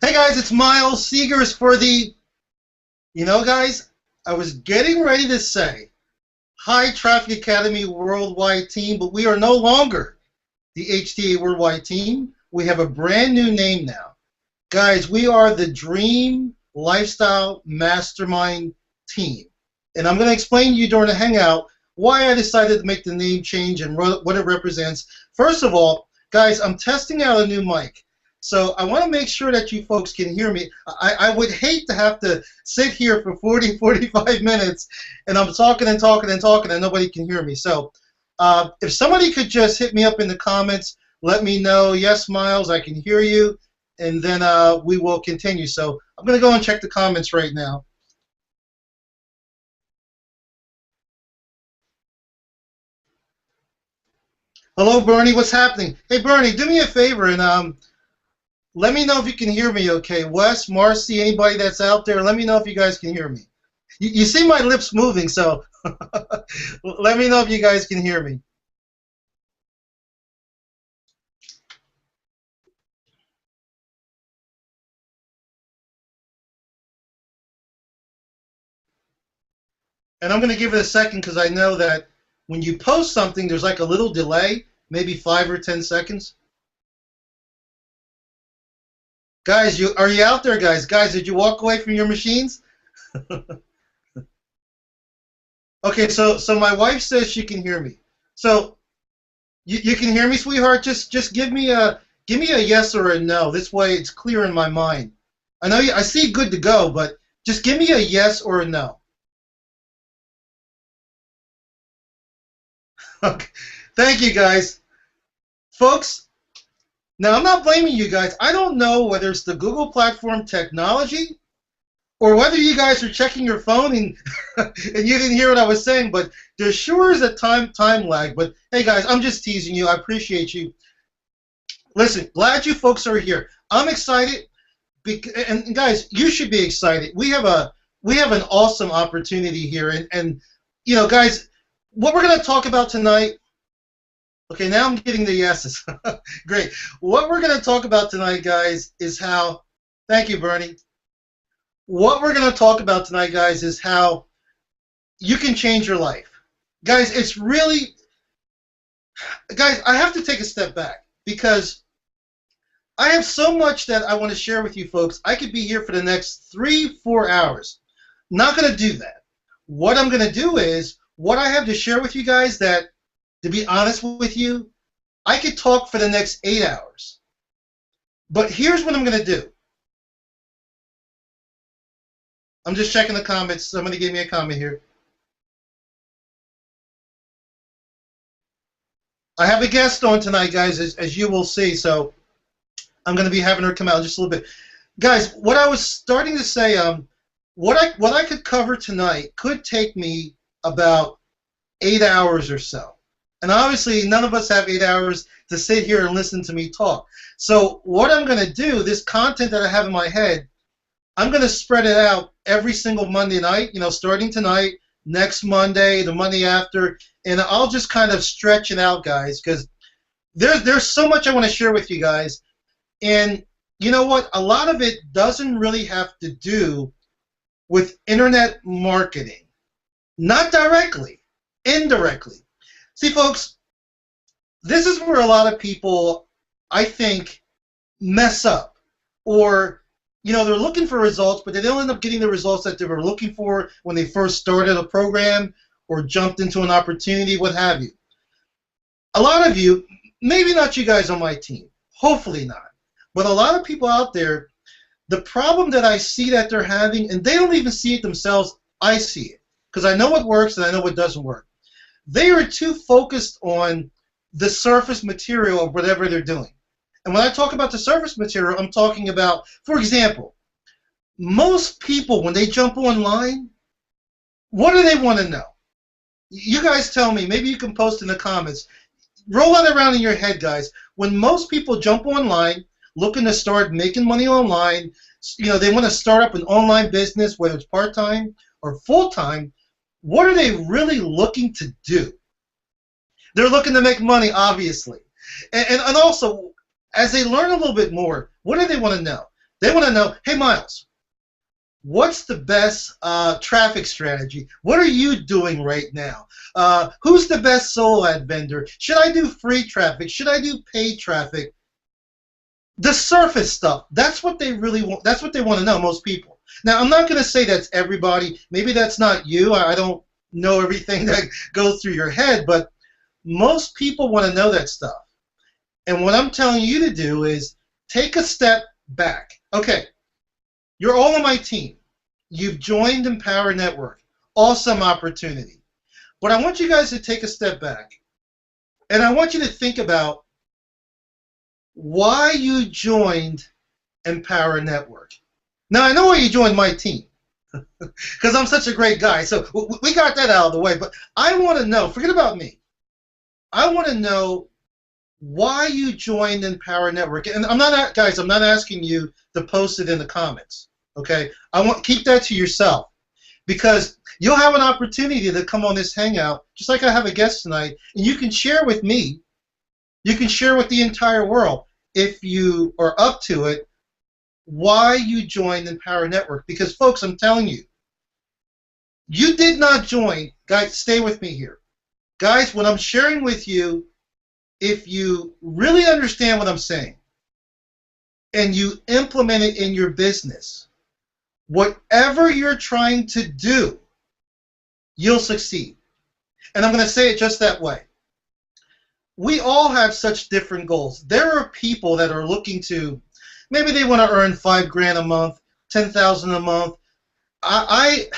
Hey guys, it's Miles Seegers for the, guys, I was getting ready to say High Traffic Academy Worldwide Team, but we are no longer the HTA Worldwide Team. We have a brand new name now. Guys, we are the Dream Lifestyle Mastermind Team. And I'm going to explain to you during the Hangout why I decided to make the name change and what it represents. First of all, guys, I'm testing out a new mic. So I want to make sure that you folks can hear me. I would hate to have to sit here for 40, 45 minutes and I'm talking and talking and talking and nobody can hear me. So if somebody could just hit me up in the comments, let me know, yes, Miles, I can hear you, and then we will continue. So I'm going to go and check the comments right now. Hello, Bernie, what's happening? Hey, Bernie, do me a favor and let me know if you can hear me okay. Wes, Marcy, anybody that's out there, let me know if you guys can hear me. You see my lips moving, so let me know if you guys can hear me. And I'm going to give it a second because I know that when you post something, there's like a little delay, maybe 5 or 10 seconds. Guys, are you out there, guys? Guys, did you walk away from your machines? Okay, so my wife says she can hear me. So you can hear me, sweetheart? Just give me a yes or a no. This way it's clear in my mind. I see good to go, but just give me a yes or a no. Okay. Thank you, guys. Folks, now, I'm not blaming you guys. I don't know whether it's the Google platform technology or whether you guys are checking your phone and, and you didn't hear what I was saying, but there sure is a time lag. But, hey, guys, I'm just teasing you. I appreciate you. Listen, glad you folks are here. I'm excited, and guys, you should be excited. We have an awesome opportunity here, and guys, what we're going to talk about tonight. Okay, now I'm getting the yeses. Great. What we're going to talk about tonight, guys, is how. Thank you, Bernie. What we're going to talk about tonight, guys, is how you can change your life. Guys, it's really. Guys, I have to take a step back because I have so much that I want to share with you folks. I could be here for the next 3-4 hours. Not going to do that. What I'm going to do is what I have to share with you guys that. To be honest with you, I could talk for the next 8 hours. But here's what I'm going to do. I'm just checking the comments. Somebody gave me a comment here. I have a guest on tonight, guys, as you will see. So I'm going to be having her come out in just a little bit. Guys, what I was starting to say, what I could cover tonight could take me about 8 hours or so. And obviously, none of us have 8 hours to sit here and listen to me talk. So what I'm going to do, this content that I have in my head, I'm going to spread it out every single Monday night, starting tonight, next Monday, the Monday after, and I'll just kind of stretch it out, guys, because there's so much I want to share with you guys. And you know what? A lot of it doesn't really have to do with internet marketing. Not directly, indirectly. See, folks, this is where a lot of people, I think, mess up. Or, they're looking for results, but they don't end up getting the results that they were looking for when they first started a program or jumped into an opportunity, what have you. A lot of you, maybe not you guys on my team, hopefully not, but a lot of people out there, the problem that I see that they're having, and they don't even see it themselves, I see it, because I know what works and I know what doesn't work. They are too focused on the surface material of whatever they're doing. And when I talk about the surface material, I'm talking about, for example, most people, when they jump online, what do they want to know? You guys tell me. Maybe you can post in the comments. Roll that around in your head, guys. When most people jump online, looking to start making money online, they want to start up an online business, whether it's part-time or full-time, what are they really looking to do? They're looking to make money, obviously. And also, as they learn a little bit more, what do they want to know? They want to know, hey, Miles, what's the best traffic strategy? What are you doing right now? Who's the best solo ad vendor? Should I do free traffic? Should I do paid traffic? The surface stuff. That's what they really want. That's what they want to know, most people. Now, I'm not going to say that's everybody. Maybe that's not you. I don't know everything that goes through your head, but most people want to know that stuff. And what I'm telling you to do is take a step back. Okay, you're all on my team. You've joined Empower Network. Awesome opportunity. But I want you guys to take a step back. And I want you to think about why you joined Empower Network. Now, I know why you joined my team, because I'm such a great guy. So we got that out of the way. But I want to know, forget about me. I want to know why you joined Empower Network. And I'm not, guys, I'm not asking you to post it in the comments. Okay? Keep that to yourself, because you'll have an opportunity to come on this Hangout, just like I have a guest tonight, and you can share with me. You can share with the entire world, if you are up to it, why you joined Empower Network. Because, folks, I'm telling you, you did not join. Guys, stay with me here. Guys, what I'm sharing with you, if you really understand what I'm saying and you implement it in your business, whatever you're trying to do, you'll succeed. And I'm going to say it just that way. We all have such different goals. There are people that are looking to, maybe they want to earn $5,000 a month, $10,000 a month. I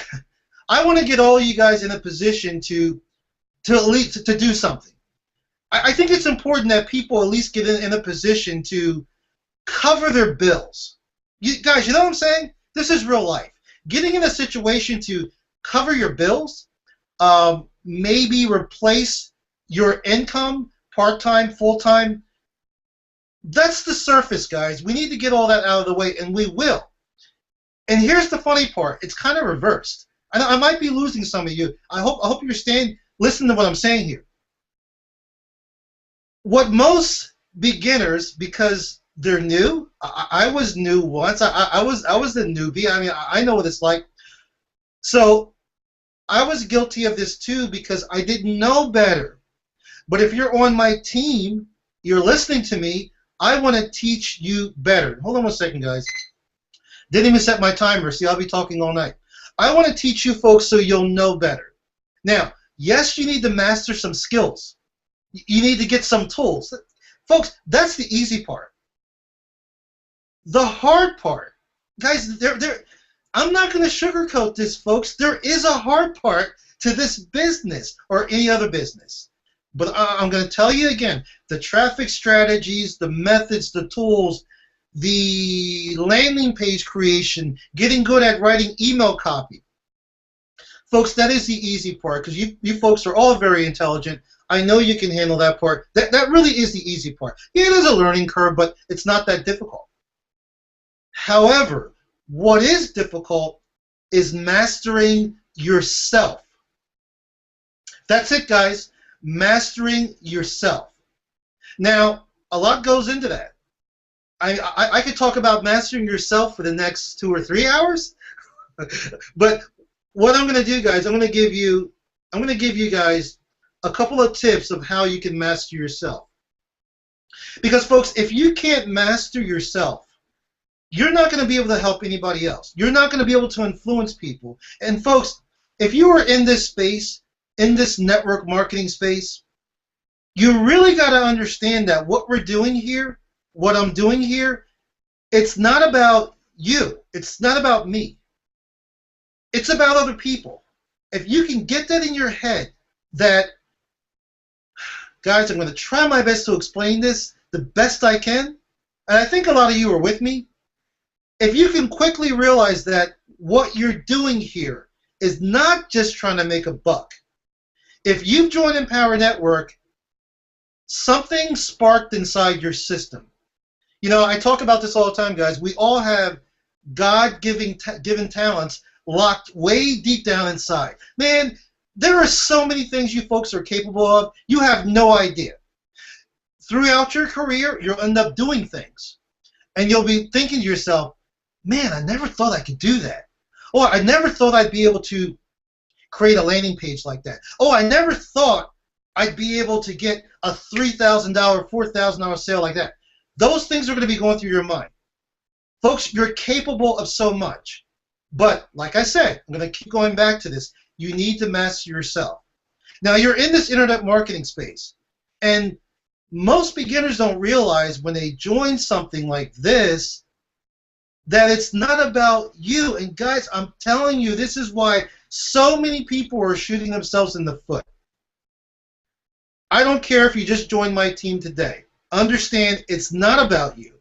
want to get all you guys in a position to at least to do something. I think it's important that people at least get in a position to cover their bills. You guys, you know what I'm saying? This is real life. Getting in a situation to cover your bills, maybe replace your income, part-time, full-time. That's the surface, guys. We need to get all that out of the way, and we will. And here's the funny part. It's kind of reversed. I might be losing some of you. I hope you're listen to what I'm saying here. What most beginners, because they're new, I was new once. I was the newbie. I mean, I know what it's like. So I was guilty of this too, because I didn't know better. But if you're on my team, you're listening to me, I want to teach you better. Hold on one second, guys. Didn't even set my timer. See, I'll be talking all night. I want to teach you folks so you'll know better. Now, yes, you need to master some skills. You need to get some tools. Folks, that's the easy part. The hard part, guys, I'm not going to sugarcoat this, folks. There is a hard part to this business or any other business. But I'm going to tell you again, the traffic strategies, the methods, the tools, the landing page creation, getting good at writing email copy. Folks, that is the easy part, because you folks are all very intelligent. I know you can handle that part. That really is the easy part. Yeah, it is a learning curve, but it's not that difficult. However, what is difficult is mastering yourself. That's it, guys. Mastering yourself. Now, a lot goes into that. I could talk about mastering yourself for the next 2 or 3 hours, but what I'm going to do, guys, I'm going to give you guys a couple of tips of how you can master yourself. Because, folks, if you can't master yourself, you're not going to be able to help anybody else. You're not going to be able to influence people. And, folks, if you are in this space, in this network marketing space, you really got to understand that what we're doing here, what I'm doing here, it's not about you. It's not about me. It's about other people. If you can get that in your head, that, guys, I'm going to try my best to explain this the best I can, and I think a lot of you are with me. If you can quickly realize that what you're doing here is not just trying to make a buck. If you've joined Empower Network, something sparked inside your system. You know, I talk about this all the time, guys. We all have God-given talents locked way deep down inside. Man, there are so many things you folks are capable of. You have no idea. Throughout your career, you'll end up doing things. And you'll be thinking to yourself, man, I never thought I could do that. Oh, I never thought I'd be able to create a landing page like that. Oh, I never thought I'd be able to get a $3,000, $4,000 sale like that. Those things are going to be going through your mind. Folks, you're capable of so much. But, like I said, I'm going to keep going back to this. You need to master yourself. Now, you're in this internet marketing space, and most beginners don't realize when they join something like this that it's not about you. And guys, I'm telling you, this is why so many people are shooting themselves in the foot. I don't care if you just joined my team today. Understand, it's not about you.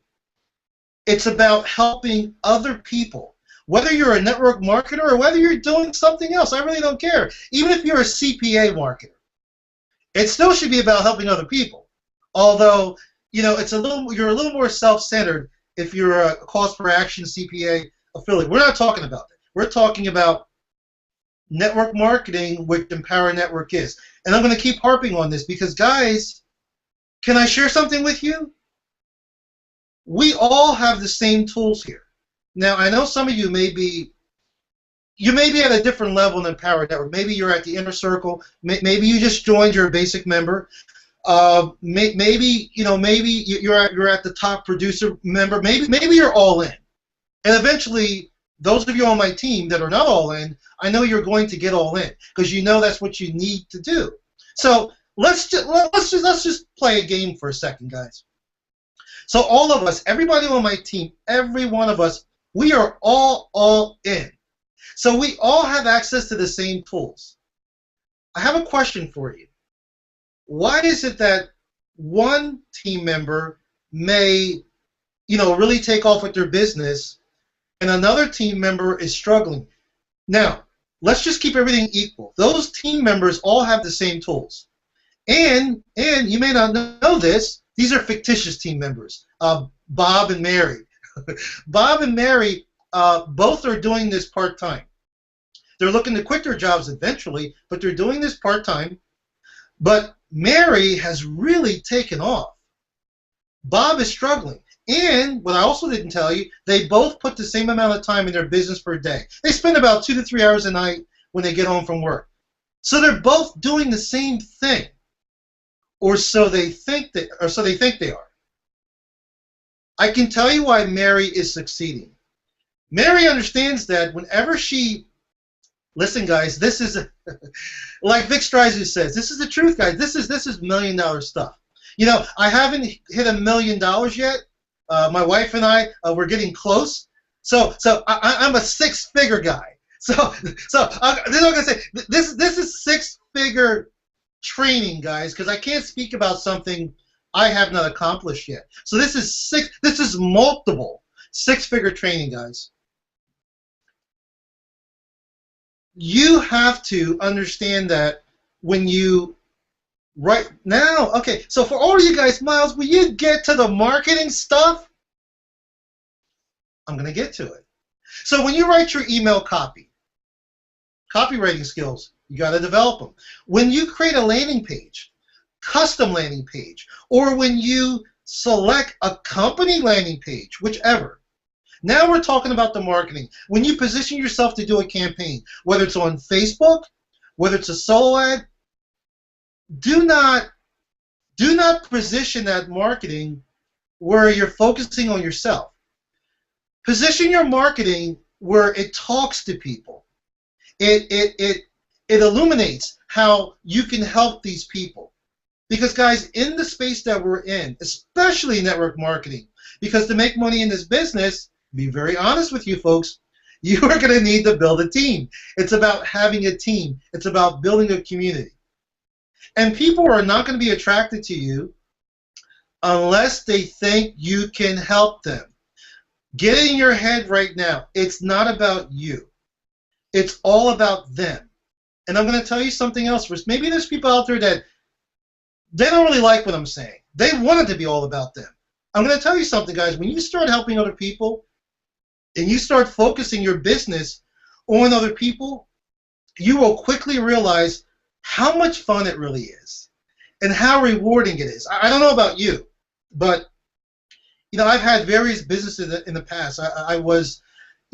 It's about helping other people. Whether you're a network marketer or whether you're doing something else, I really don't care. Even if you're a CPA marketer, it still should be about helping other people. Although, you know, you're a little more self-centered if you're a cost per action CPA affiliate. We're not talking about that. We're talking about network marketing, which Empower Network is. And I'm going to keep harping on this because, guys, can I share something with you? We all have the same tools here. Now, I know some of you may be at a different level in Empower Network. Maybe you're at the inner circle. Maybe you just joined. You're a basic member. Maybe you're at the top producer member. Maybe you're all in. And eventually, those of you on my team that are not all in, I know you're going to get all in because you know that's what you need to do. So let's just play a game for a second, guys. So all of us, everybody on my team, every one of us, we are all in. So we all have access to the same tools. I have a question for you. Why is it that one team member may, really take off with their business and another team member is struggling? Now, let's just keep everything equal. Those team members all have the same tools. And you may not know this, these are fictitious team members, Bob and Mary. Bob and Mary both are doing this part-time. They're looking to quit their jobs eventually, but they're doing this part-time. But Mary has really taken off. Bob is struggling. And what I also didn't tell you, they both put the same amount of time in their business per day. They spend about 2 to 3 hours a night when they get home from work. So they're both doing the same thing. Or so they think they are. I can tell you why Mary is succeeding. Mary understands that whenever she, listen guys, this is like Vic Stryzer says, this is the truth, guys. This is $1 million stuff. I haven't hit $1 million yet. My wife and I, we're getting close. So I'm a 6-figure guy. So this is what I'm gonna say. This is 6-figure training, guys, because I can't speak about something I have not accomplished yet. So this is multiple 6-figure training, guys. You have to understand that when you right now, okay, so for all of you guys, Miles, will you get to the marketing stuff? I'm going to get to it. So when you write your email copywriting skills, you got to develop them. When you create a landing page, custom landing page, or when you select a company landing page, whichever. Now we're talking about the marketing. When you position yourself to do a campaign, whether it's on Facebook, whether it's a solo ad, do not position that marketing where you're focusing on yourself. Position your marketing where it talks to people. It illuminates how you can help these people. Because guys, in the space that we're in, especially network marketing, because to make money in this business, be very honest with you folks, you are going to need to build a team. It's about having a team. It's about building a community. And people are not going to be attracted to you unless they think you can help them. Get it in your head right now. It's not about you. It's all about them. And I'm going to tell you something else. Maybe there's people out there that they don't really like what I'm saying. They want it to be all about them. I'm going to tell you something, guys. When you start helping other people and you start focusing your business on other people, you will quickly realize how much fun it really is and how rewarding it is. I don't know about you, but I've had various businesses in the past. I was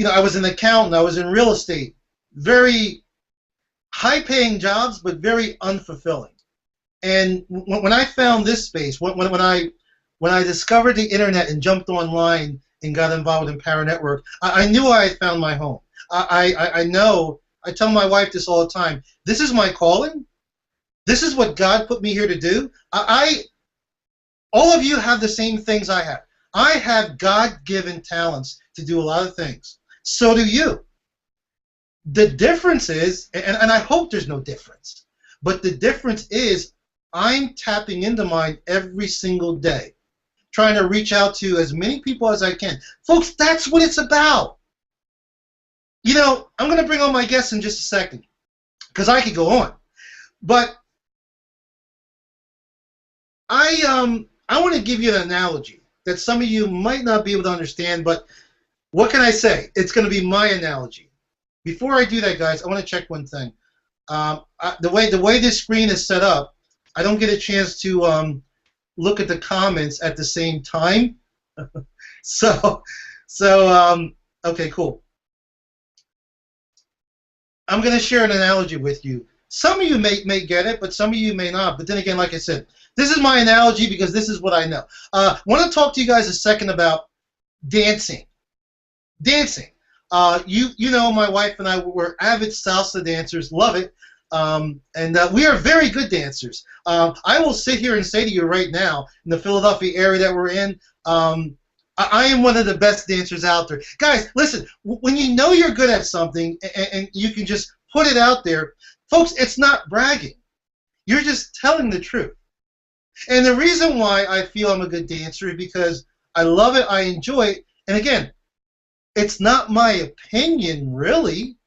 I was an accountant, I was in real estate, very high-paying jobs, but very unfulfilling. And when I found this space, when I discovered the internet and jumped online and got involved in Power Network, I knew I had found my home. I know. I tell my wife this all the time. This is my calling. This is what God put me here to do. All of you have the same things I have. I have God-given talents to do a lot of things. So do you. The difference is, and I hope there's no difference, but the difference is I'm tapping into mine every single day, trying to reach out to as many people as I can. Folks, that's what it's about. I'm going to bring on my guests in just a second, because I could go on. But I want to give you an analogy that some of you might not be able to understand, but what can I say? It's going to be my analogy. Before I do that, guys, I want to check one thing. The way this screen is set up, I don't get a chance to look at the comments at the same time. Okay, cool. I'm going to share an analogy with you. Some of you may get it, but some of you may not. But then again, like I said, this is my analogy because this is what I know. I want to talk to you guys a second about dancing. Dancing. You know, my wife and I were avid salsa dancers, love it, and we are very good dancers. I will sit here and say to you right now, in the Philadelphia area that we're in, I am one of the best dancers out there. Guys, listen, when you know you're good at something and you can just put it out there, folks, it's not bragging. You're just telling the truth. And the reason why I feel I'm a good dancer is because I love it, I enjoy it, and again, it's not my opinion, really.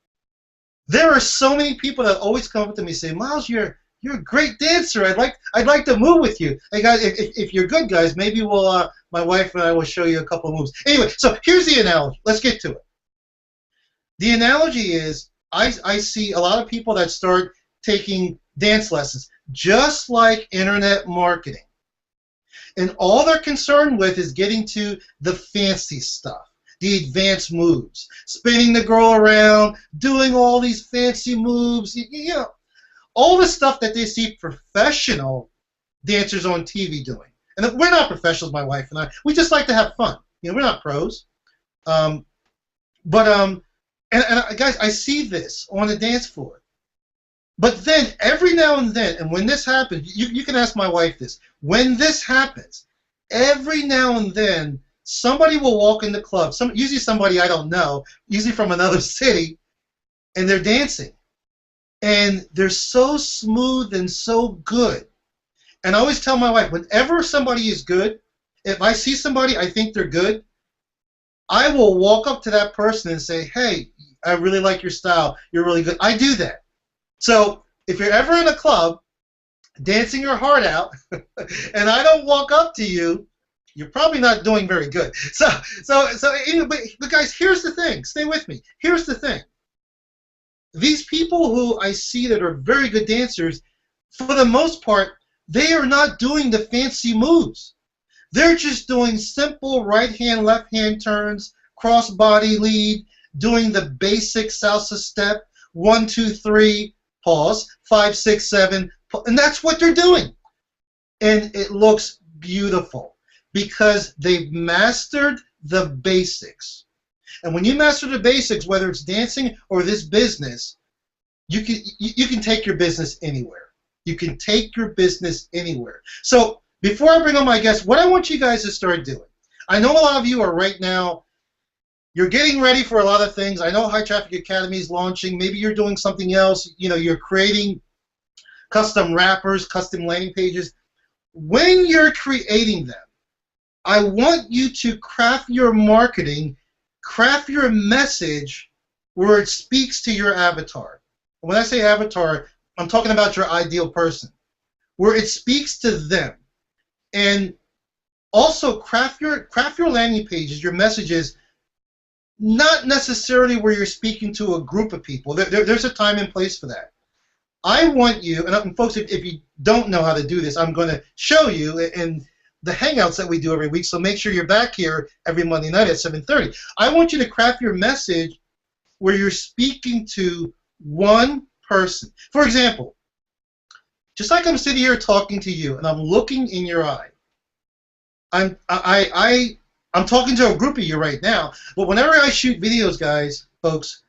There are so many people that always come up to me and say, Miles, you're a great dancer. I'd like to move with you. Hey guys, if you're good, guys, maybe we'll my wife and I will show you a couple of moves. Anyway, so here's the analogy. Let's get to it. The analogy is I see a lot of people that start taking dance lessons, just like internet marketing. And all they're concerned with is getting to the fancy stuff. The advanced moves, spinning the girl around, doing all these fancy moves, all the stuff that they see professional dancers on TV doing. And we're not professionals, my wife and I. We just like to have fun. We're not pros. And guys, I see this on the dance floor. But then every now and then, and when this happens, you can ask my wife this. When this happens, every now and then, somebody will walk in the club, usually somebody I don't know, usually from another city, and they're dancing. And they're so smooth and so good. And I always tell my wife, whenever somebody is good, if I see somebody I think they're good, I will walk up to that person and say, hey, I really like your style. You're really good. I do that. So if you're ever in a club dancing your heart out and I don't walk up to you, you're probably not doing very good. But guys, here's the thing. Stay with me. Here's the thing. These people who I see that are very good dancers, for the most part, they are not doing the fancy moves. They're just doing simple right hand, left hand turns, cross body lead, doing the basic salsa step, 1, 2, 3, pause, 5, 6, 7, and that's what they're doing. And it looks beautiful. Because they've mastered the basics. And when you master the basics, whether it's dancing or this business, you can take your business anywhere. You can take your business anywhere. So before I bring on my guests, what I want you guys to start doing, I know a lot of you are right now, you're getting ready for a lot of things. I know High Traffic Academy is launching. Maybe you're doing something else. You're creating custom wrappers, custom landing pages. When you're creating them, I want you to craft your marketing, craft your message where it speaks to your avatar. When I say avatar, I'm talking about your ideal person, where it speaks to them. And also craft your landing pages, your messages, not necessarily where you're speaking to a group of people. There's a time and place for that. I want you, and folks, if you don't know how to do this, I'm going to show you, the Hangouts that we do every week, so make sure you're back here every Monday night at 7:30. I want you to craft your message where you're speaking to one person. For example, just like I'm sitting here talking to you and I'm looking in your eye, I'm talking to a group of you right now, but whenever I shoot videos, guys, folks,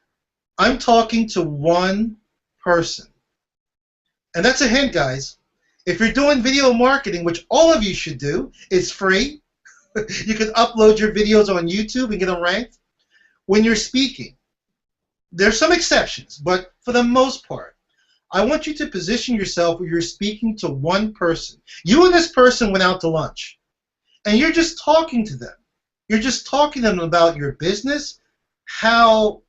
I'm talking to one person. And that's a hint, guys. If you're doing video marketing, which all of you should do, it's free. You can upload your videos on YouTube and get them ranked. When you're speaking, there's some exceptions, but for the most part, I want you to position yourself where you're speaking to one person. You and this person went out to lunch, and you're just talking to them. You're just talking to them about your business, how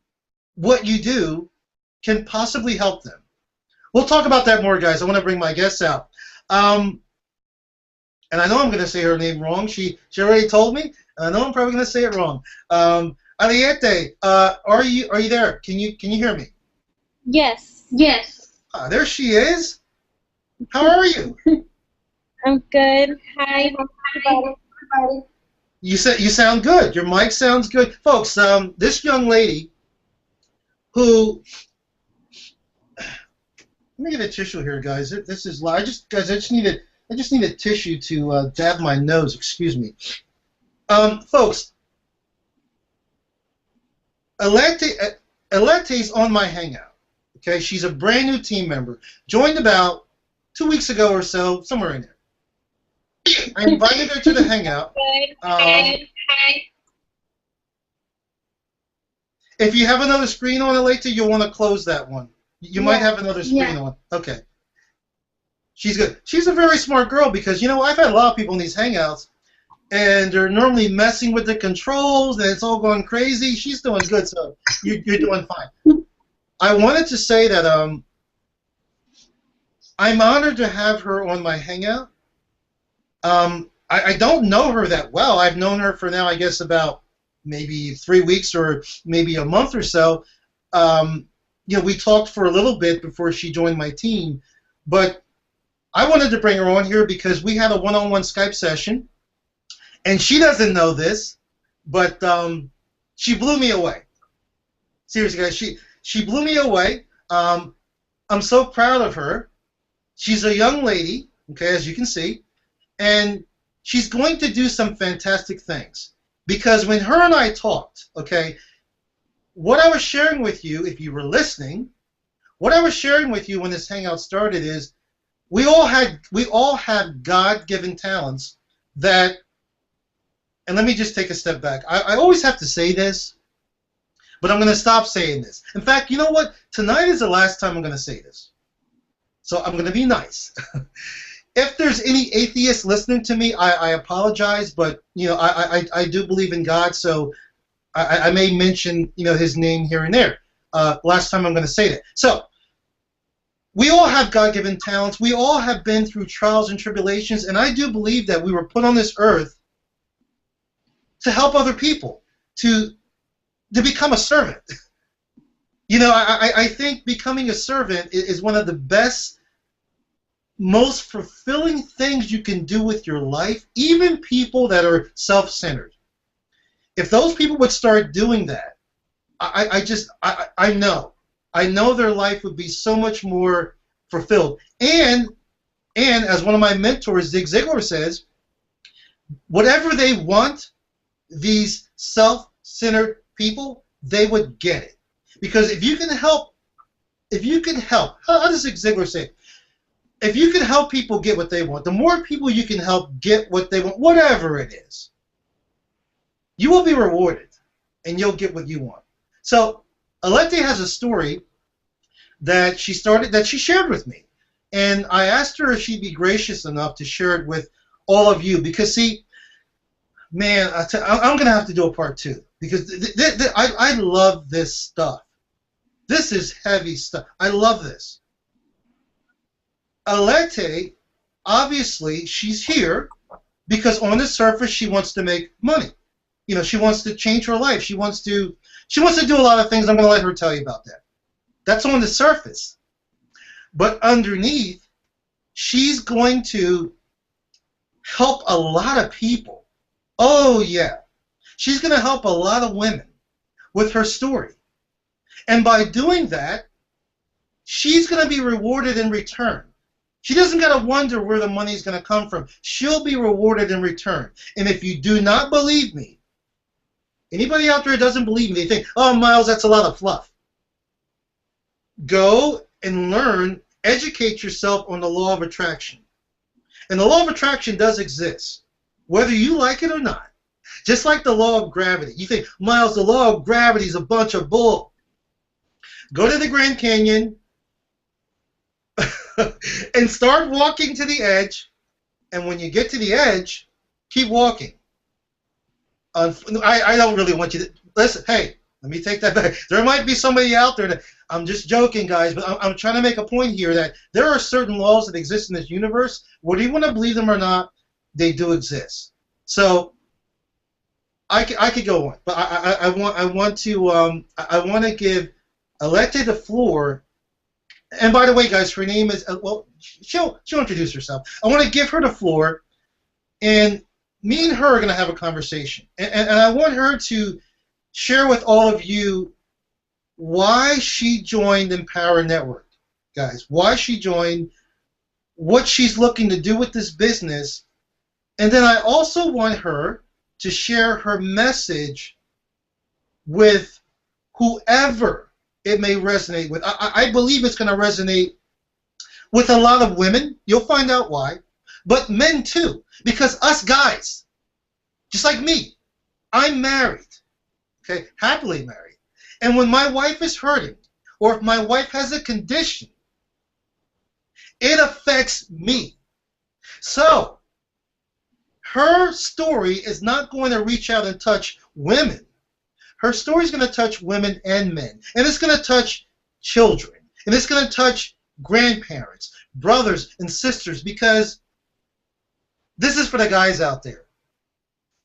what you do can possibly help them. We'll talk about that more, guys. I want to bring my guests out. And I know I'm going to say her name wrong. She already told me, and I know I'm probably going to say it wrong. Ariete, are you there? Can you hear me? Yes. Yes. There she is. How are you? I'm good. Hi. Everybody. You sound good. Your mic sounds good, folks. This young lady who, let me get a tissue here, guys. This is I just need a tissue to dab my nose. Excuse me, folks. Alete's on my Hangout. Okay, she's a brand new team member. Joined about 2 weeks ago or so, somewhere in there. I invited her to the Hangout. If you have another screen on, Alete, you'll want to close that one. You might have another screen on. Okay. She's good. She's a very smart girl because, you know, I've had a lot of people in these Hangouts, and they're normally messing with the controls, and it's all going crazy. She's doing good, so you're doing fine. I wanted to say that I'm honored to have her on my Hangout. I don't know her that well. I've known her for now, I guess, about maybe 3 weeks or maybe a month or so. You know, we talked for a little bit before she joined my team, but I wanted to bring her on here because we had a one-on-one Skype session, and she doesn't know this, but she blew me away. Seriously, guys, she blew me away. I'm so proud of her. She's a young lady, okay, as you can see, and she's going to do some fantastic things. Because when her and I talked, okay, what I was sharing with you, if you were listening, what I was sharing with you when this Hangout started is we all have God-given talents that, and let me just take a step back. I always have to say this, but I'm going to stop saying this. In fact, you know what? Tonight is the last time I'm going to say this. So I'm going to be nice. If there's any atheists listening to me, I apologize, but you know I do believe in God, so I may mention His name here and there. Last time I'm going to say that. So we all have God-given talents. We all have been through trials and tribulations, and I do believe that we were put on this earth to help other people, to become a servant. I think becoming a servant is one of the best, most fulfilling things you can do with your life, even people that are self-centered. If those people would start doing that, I know their life would be so much more fulfilled. And as one of my mentors, Zig Ziglar, says, whatever they want, these self-centered people, they would get it. Because if you can help, how does Zig Ziglar say it? If you can help people get what they want, the more people you can help get what they want, whatever it is, you will be rewarded, and you'll get what you want. So, Alete has a story that she shared with me, and I asked her if she'd be gracious enough to share it with all of you. Because, see, man, I'm going to have to do a part 2 because I love this stuff. This is heavy stuff. I love this. Alete, obviously, she's here because on the surface she wants to make money. She wants to change her life. She wants to do a lot of things. I'm going to let her tell you about that. That's on the surface. But underneath, she's going to help a lot of people. Oh, yeah. She's going to help a lot of women with her story. And by doing that, she's going to be rewarded in return. She doesn't got to wonder where the money's going to come from. She'll be rewarded in return. And if you do not believe me, anybody out there who doesn't believe me, they think, oh, Miles, that's a lot of fluff. Go and learn, educate yourself on the law of attraction. And the law of attraction does exist, whether you like it or not. Just like the law of gravity. You think, Miles, the law of gravity is a bunch of bull. Go to the Grand Canyon and start walking to the edge. And when you get to the edge, keep walking. I don't really want you to... Listen, hey, let me take that back. There might be somebody out there that... I'm just joking, guys, but I'm trying to make a point here that there are certain laws that exist in this universe. Whether you want to believe them or not, they do exist. So I could go on, but I want to give Alette the floor. And by the way, guys, her name is well, she'll introduce herself. I want to give her the floor, and me and her are going to have a conversation, and I want her to share with all of you why she joined Empower Network, guys. Why she joined, what she's looking to do with this business, and then I also want her to share her message with whoever it may resonate with. I believe it's going to resonate with a lot of women. You'll find out why. But men too. Because us guys, just like me, I'm married. Okay? Happily married. And when my wife is hurting, or if my wife has a condition, it affects me. So, her story is not going to reach out and touch women. Her story is going to touch women and men. And it's going to touch children. And it's going to touch grandparents, brothers and sisters, because this is for the guys out there.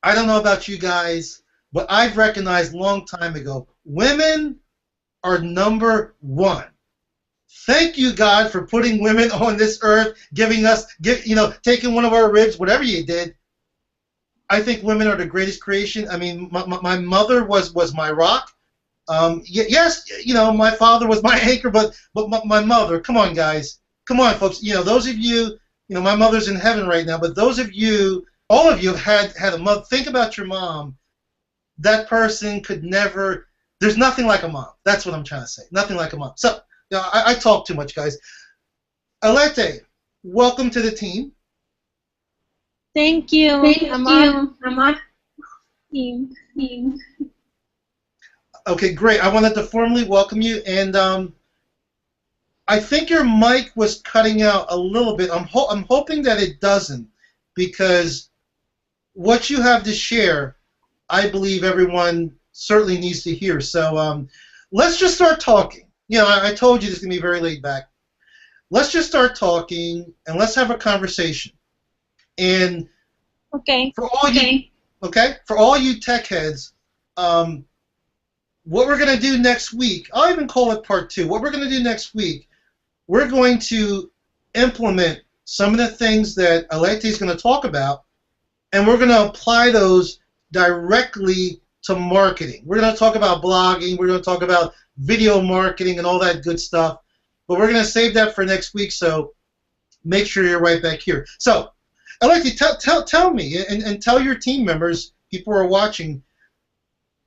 I don't know about you guys, but I've recognized a long time ago, women are number one. Thank you, God, for putting women on this earth, taking one of our ribs, whatever you did. I think women are the greatest creation. I mean, my mother was my rock. Yes, my father was my anchor, but my mother. Come on, guys. Come on, folks. Those of you, my mother's in heaven right now, but those of you, all of you have had a mother. Think about your mom. That person could never. There's nothing like a mom. That's what I'm trying to say. Nothing like a mom. So, I talk too much, guys. Alette, welcome to the team. Thank you. I'm on team. Okay, great. I wanted to formally welcome you, and I think your mic was cutting out a little bit. I'm hoping that it doesn't, because what you have to share, I believe everyone certainly needs to hear. So let's just start talking. I told you this is going to be very laid back. Let's just start talking, and let's have a conversation. And for all you tech heads, what we're going to do next week, I'll even call it part 2. What we're going to do next week, we're going to implement some of the things that Alette is going to talk about, and we're going to apply those directly to marketing. We're going to talk about blogging, we're going to talk about video marketing and all that good stuff, but we're going to save that for next week, so make sure you're right back here. So, Alette, tell me, and tell your team members, people who are watching,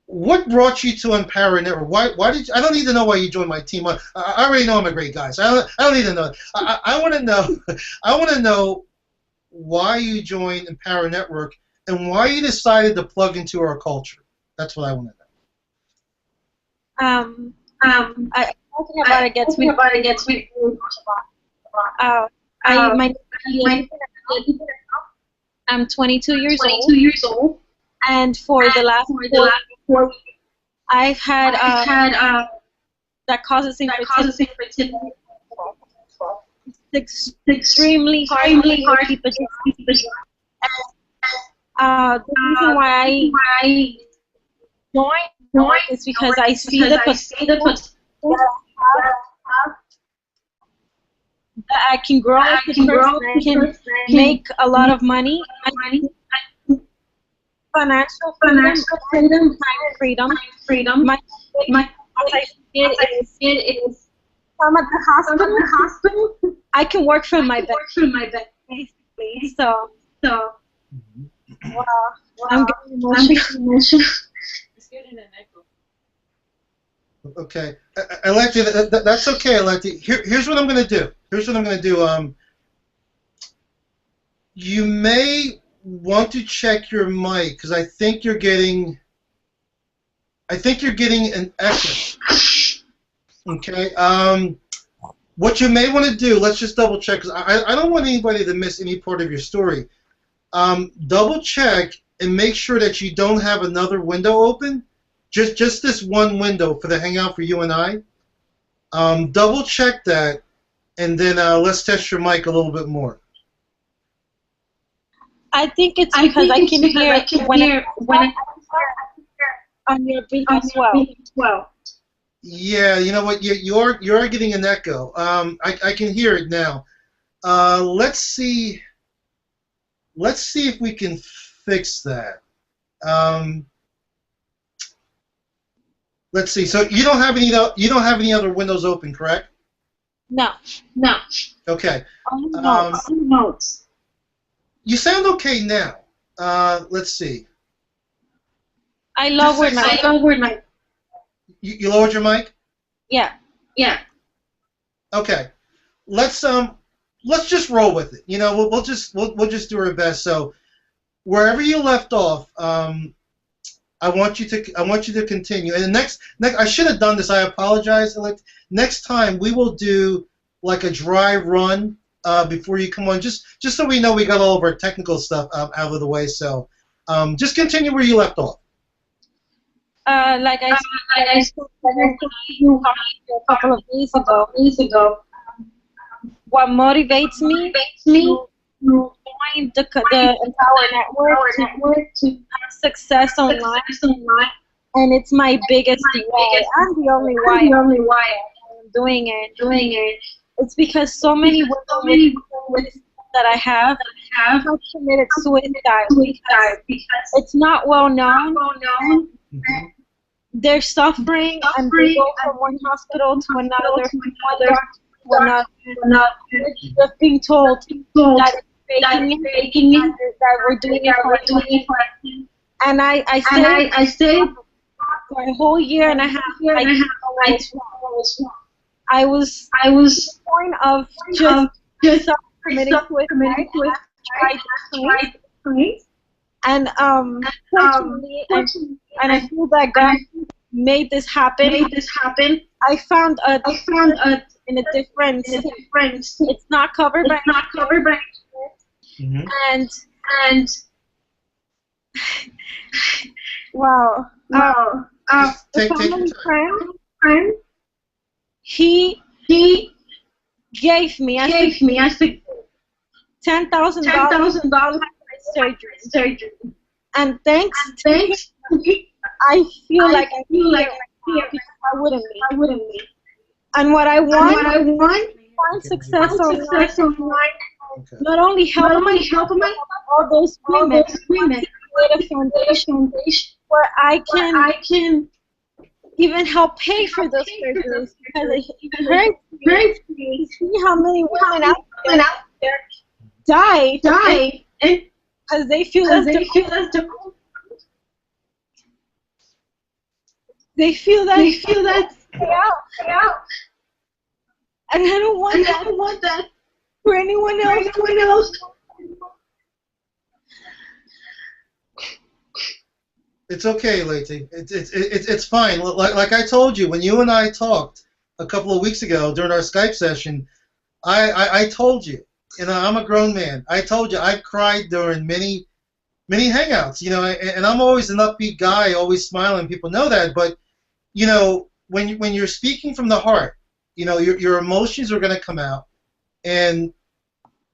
what brought you to Empower Network? Why did you, I don't need to know why you joined my team. I already know I'm a great guy, so I don't need to know. I want to know. I want to know why you joined Empower Network and why you decided to plug into our culture. That's what I want to know. Talking about it gets me. I'm 22 years old. And for the last 4 weeks, I've had that causes infertility. It's extremely hard to keep it. The reason why I joined is because I see the potential. that I can grow as a person, I can make a lot of money, I can financial freedom, time freedom. My as I see it is I'm at the hospital. I can work from my bed, basically. So wow, I'm getting emotional. It's getting an echo. Okay, Alexi, that's okay, Alexi. Here's what I'm gonna do. You may want to check your mic because I think you're getting an echo. Okay. What you may want to do, let's just double check, because I don't want anybody to miss any part of your story. Double check and make sure that you don't have another window open. Just this one window for the Hangout for you and I. Double check that, and then let's test your mic a little bit more. I think it's because I can hear when on your beat as well. Yeah, you know what? You are getting an echo. I can hear it now. Let's see if we can fix that. Let's see. So you don't have any other windows open, correct? No. Okay. Notes. You sound okay now. Let's see. I lowered my. You lowered your mic? Yeah. Okay. Let's just roll with it. You know, we'll just do our best. So wherever you left off, I want you to continue. And next I should have done this. I apologize. Next time we will do like a dry run before you come on, just so we know we got all of our technical stuff out of the way. So just continue where you left off. Like I said a couple of days ago, what motivates me to join the Empower Network to have success online, and it's my biggest why. I'm the only why I'm doing it. It's because so many women that I have committed suicide because it's not well known. Mm-hmm. They're suffering and they go from one hospital to another, just being told that it's faking it, that we're doing it for us. And I stayed for a whole year and a half. I was to the point of just committing suicide. I tried. And fortunately, and I feel that God made this happen. I found in a different. It's not covered by. Mm-hmm. And wow. Take The your friend, he gave me $10,000 surgery. And thanks to him, I feel like I'm here because I wouldn't be. And what I want find success online. Okay. Not only help all those women, create a foundation where I can even help pay for those surgeries, because it hurts me to see how many women out there die because they feel that stay out. And I don't want that for anyone else. It's okay, Leti. It's fine. Like I told you, when you and I talked a couple of weeks ago during our Skype session, I told you, you know, I'm a grown man. I told you I cried during many hangouts, you know, and I'm always an upbeat guy, always smiling. People know that, but you know, when you're speaking from the heart, you know, your emotions are going to come out, and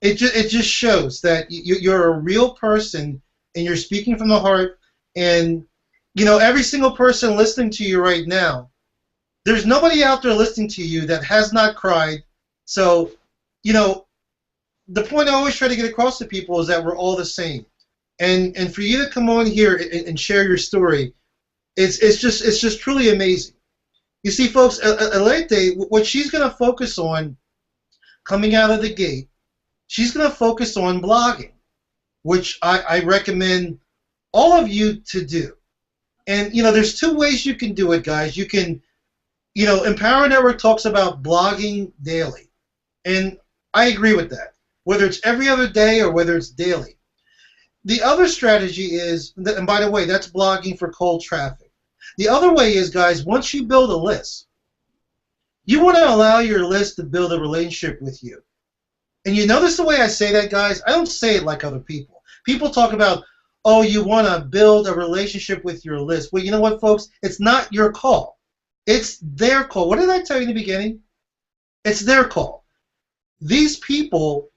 it just shows that you're a real person and you're speaking from the heart. And you know, every single person listening to you right now, there's nobody out there listening to you that has not cried. So you know, the point I always try to get across to people is that we're all the same. And for you to come on here and share your story, it's just truly amazing. You see, folks, Alete, what she's going to focus on coming out of the gate, she's going to focus on blogging, which I recommend all of you to do. And, there's two ways you can do it, guys. You can, Empower Network talks about blogging daily. And I agree with that, whether it's every other day or whether it's daily. The other strategy is, and by the way, that's blogging for cold traffic. The other way is, guys, once you build a list, you want to allow your list to build a relationship with you. And you notice the way I say that, guys? I don't say it like other people. People talk about, oh, you want to build a relationship with your list. Well, you know what, folks? It's not your call. It's their call. What did I tell you in the beginning? It's their call. These people,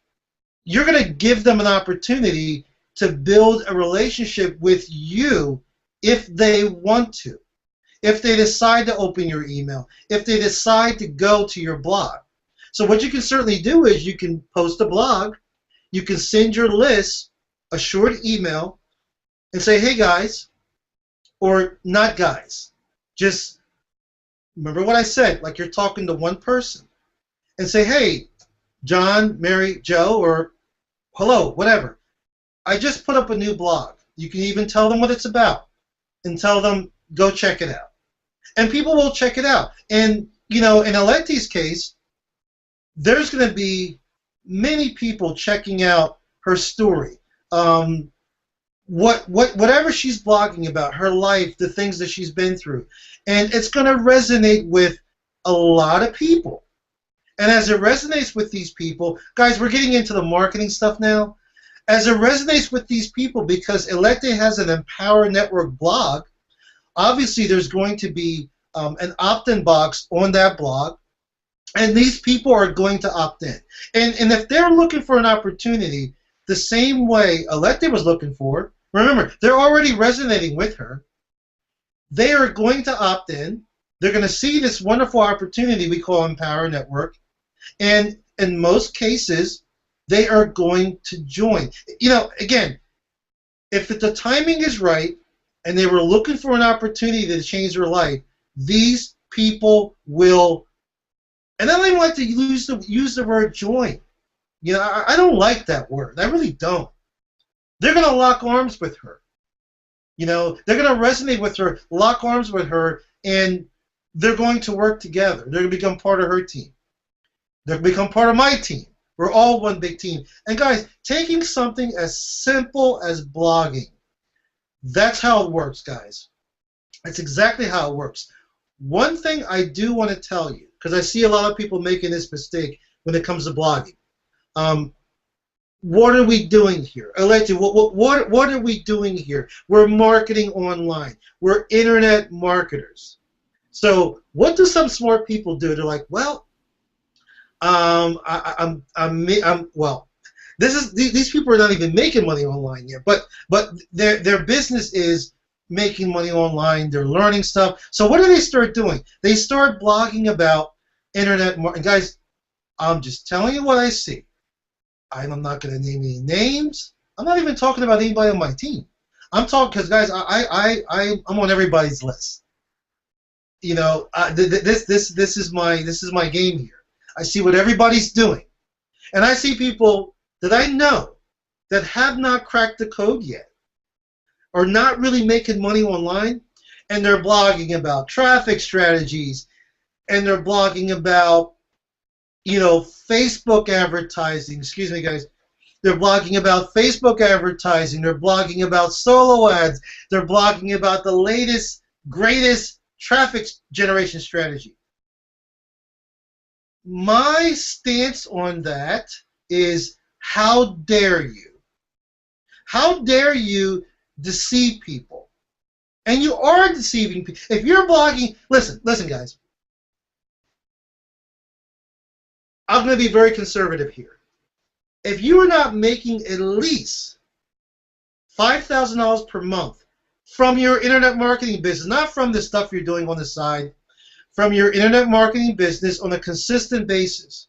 you're going to give them an opportunity to build a relationship with you if they want to, if they decide to open your email, if they decide to go to your blog. So what you can certainly do is you can post a blog, you can send your list a short email and say, hey guys, or not guys, just remember what I said, like you're talking to one person, and say, hey, John, Mary, Joe, or hello, whatever. I just put up a new blog. You can even tell them what it's about and tell them, go check it out. And people will check it out. And, in Alete's case, there's going to be many people checking out her story. Whatever she's blogging about, her life, the things that she's been through. And it's going to resonate with a lot of people. And as it resonates with these people, guys, we're getting into the marketing stuff now. As it resonates with these people, because Alete has an Empower Network blog, obviously there's going to be an opt-in box on that blog, and these people are going to opt in. And if they're looking for an opportunity the same way Alete was looking for, remember, they're already resonating with her, they are going to opt in, they're going to see this wonderful opportunity we call Empower Network, and in most cases, they are going to join. Again, if the timing is right and they were looking for an opportunity to change their life, these people will, and I don't even like to use the word join. I don't like that word. I really don't. They're going to lock arms with her. They're going to resonate with her, lock arms with her, and they're going to work together. They're going to become part of her team. They're going to become part of my team. We're all one big team. And guys, taking something as simple as blogging, that's how it works, guys. That's exactly how it works. One thing I do want to tell you, because I see a lot of people making this mistake when it comes to blogging. What are we doing here? Alete, what are we doing here? We're marketing online. We're internet marketers. So what do some smart people do? They're like, well, well, these people are not even making money online yet, but their business is making money online. They're learning stuff. So what do they start doing? They start blogging about internet marketing. Guys, I'm just telling you what I see. I'm not going to name any names. I'm not even talking about anybody on my team. I'm talking because, guys, I'm on everybody's list. This is my game here. I see what everybody's doing, and I see people that I know that have not cracked the code yet, are not really making money online, and they're blogging about traffic strategies, and they're blogging about Facebook advertising. Excuse me, guys. They're blogging about Facebook advertising. They're blogging about solo ads. They're blogging about the latest, greatest traffic generation strategy. My stance on that is, how dare you? How dare you deceive people? And you are deceiving people. If you're blogging, listen, guys. I'm going to be very conservative here. If you are not making at least $5,000 per month from your internet marketing business, not from the stuff you're doing on the side, from your internet marketing business on a consistent basis,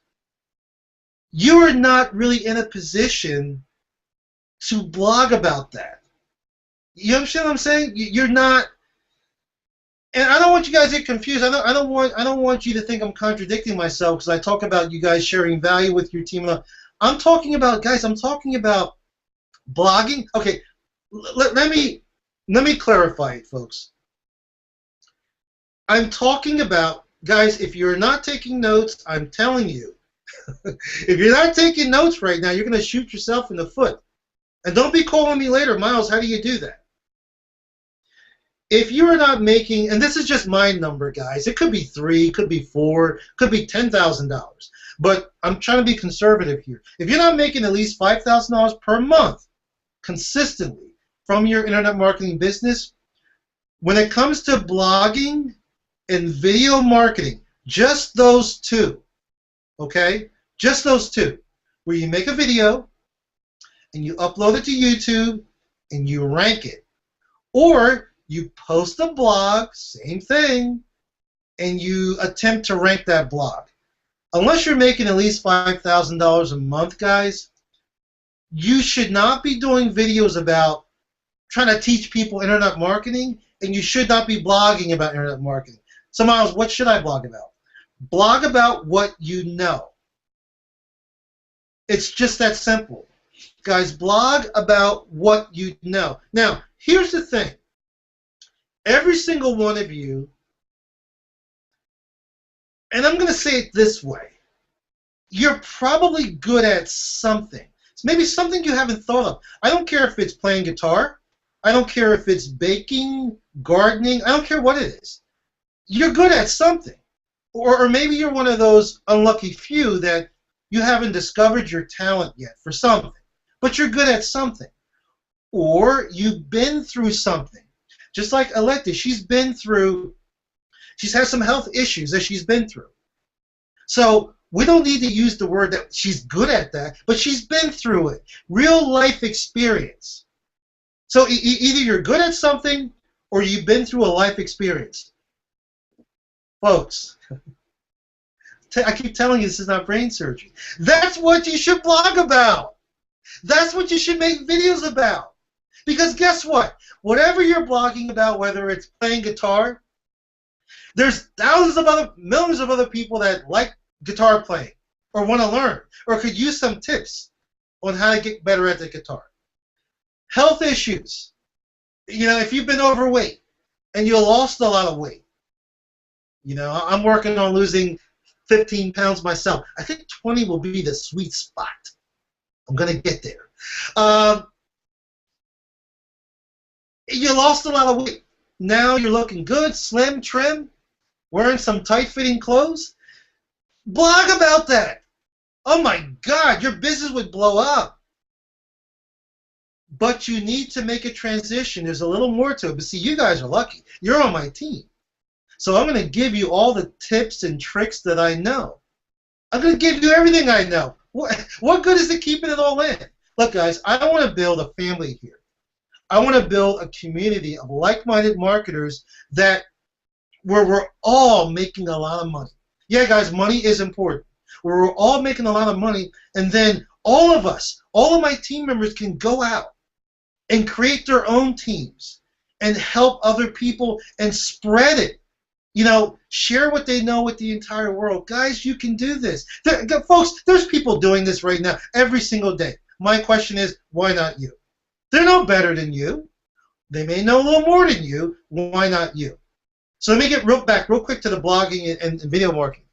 you are not really in a position to blog about that. You understand what I'm saying? You're not, and I don't want you guys to get confused. I don't want you to think I'm contradicting myself because I talk about you guys sharing value with your team. I'm talking about, guys. I'm talking about blogging. Okay, let me clarify it, folks. I'm talking about, guys. If you're not taking notes, I'm telling you, if you're not taking notes right now, you're going to shoot yourself in the foot. And don't be calling me later, Miles. How do you do that? If you are not making, and this is just my number, guys, it could be 3, could be 4, could be $10,000. But I'm trying to be conservative here. If you're not making at least $5,000 per month consistently from your internet marketing business, when it comes to blogging and video marketing, just those two, okay? Just those two, where you make a video and you upload it to YouTube and you rank it. Or you post a blog, same thing, and you attempt to rank that blog. Unless you're making at least $5,000 a month, guys, you should not be doing videos about trying to teach people internet marketing, and you should not be blogging about internet marketing. So, Miles, what should I blog about? Blog about what you know. It's just that simple. Guys, blog about what you know. Now, here's the thing. Every single one of you, and I'm going to say it this way, you're probably good at something. It's maybe something you haven't thought of. I don't care if it's playing guitar. I don't care if it's baking, gardening. I don't care what it is. You're good at something. Or maybe you're one of those unlucky few that you haven't discovered your talent yet for something. But you're good at something. Or you've been through something. Just like Electa, she's had some health issues that she's been through. So we don't need to use the word that she's good at that, but she's been through it. Real life experience. So either you're good at something or you've been through a life experience. Folks, I keep telling you this is not brain surgery. That's what you should blog about. That's what you should make videos about. Because guess what? Whatever you're blogging about, whether it's playing guitar, there's millions of other people that like guitar playing or want to learn or could use some tips on how to get better at the guitar. Health issues. You know, if you've been overweight and you lost a lot of weight, you know, I'm working on losing 15 pounds myself. I think 20 will be the sweet spot. I'm going to get there. You lost a lot of weight. Now you're looking good, slim, trim, wearing some tight-fitting clothes. Blog about that. Oh my God, your business would blow up. But you need to make a transition. There's a little more to it. But see, you guys are lucky. You're on my team. So I'm going to give you all the tips and tricks that I know. I'm going to give you everything I know. What good is it keeping it all in? Look, guys, I want to build a family here. I want to build a community of like-minded marketers where we're all making a lot of money. Yeah, guys, money is important. Where we're all making a lot of money, and then all of us, all of my team members can go out and create their own teams and help other people and spread it. You know, share what they know with the entire world. Guys, you can do this. Folks, there's people doing this right now every single day. My question is, why not you? They're no better than you. They may know a little more than you. Why not you? So let me get back real quick to the blogging and video marketing.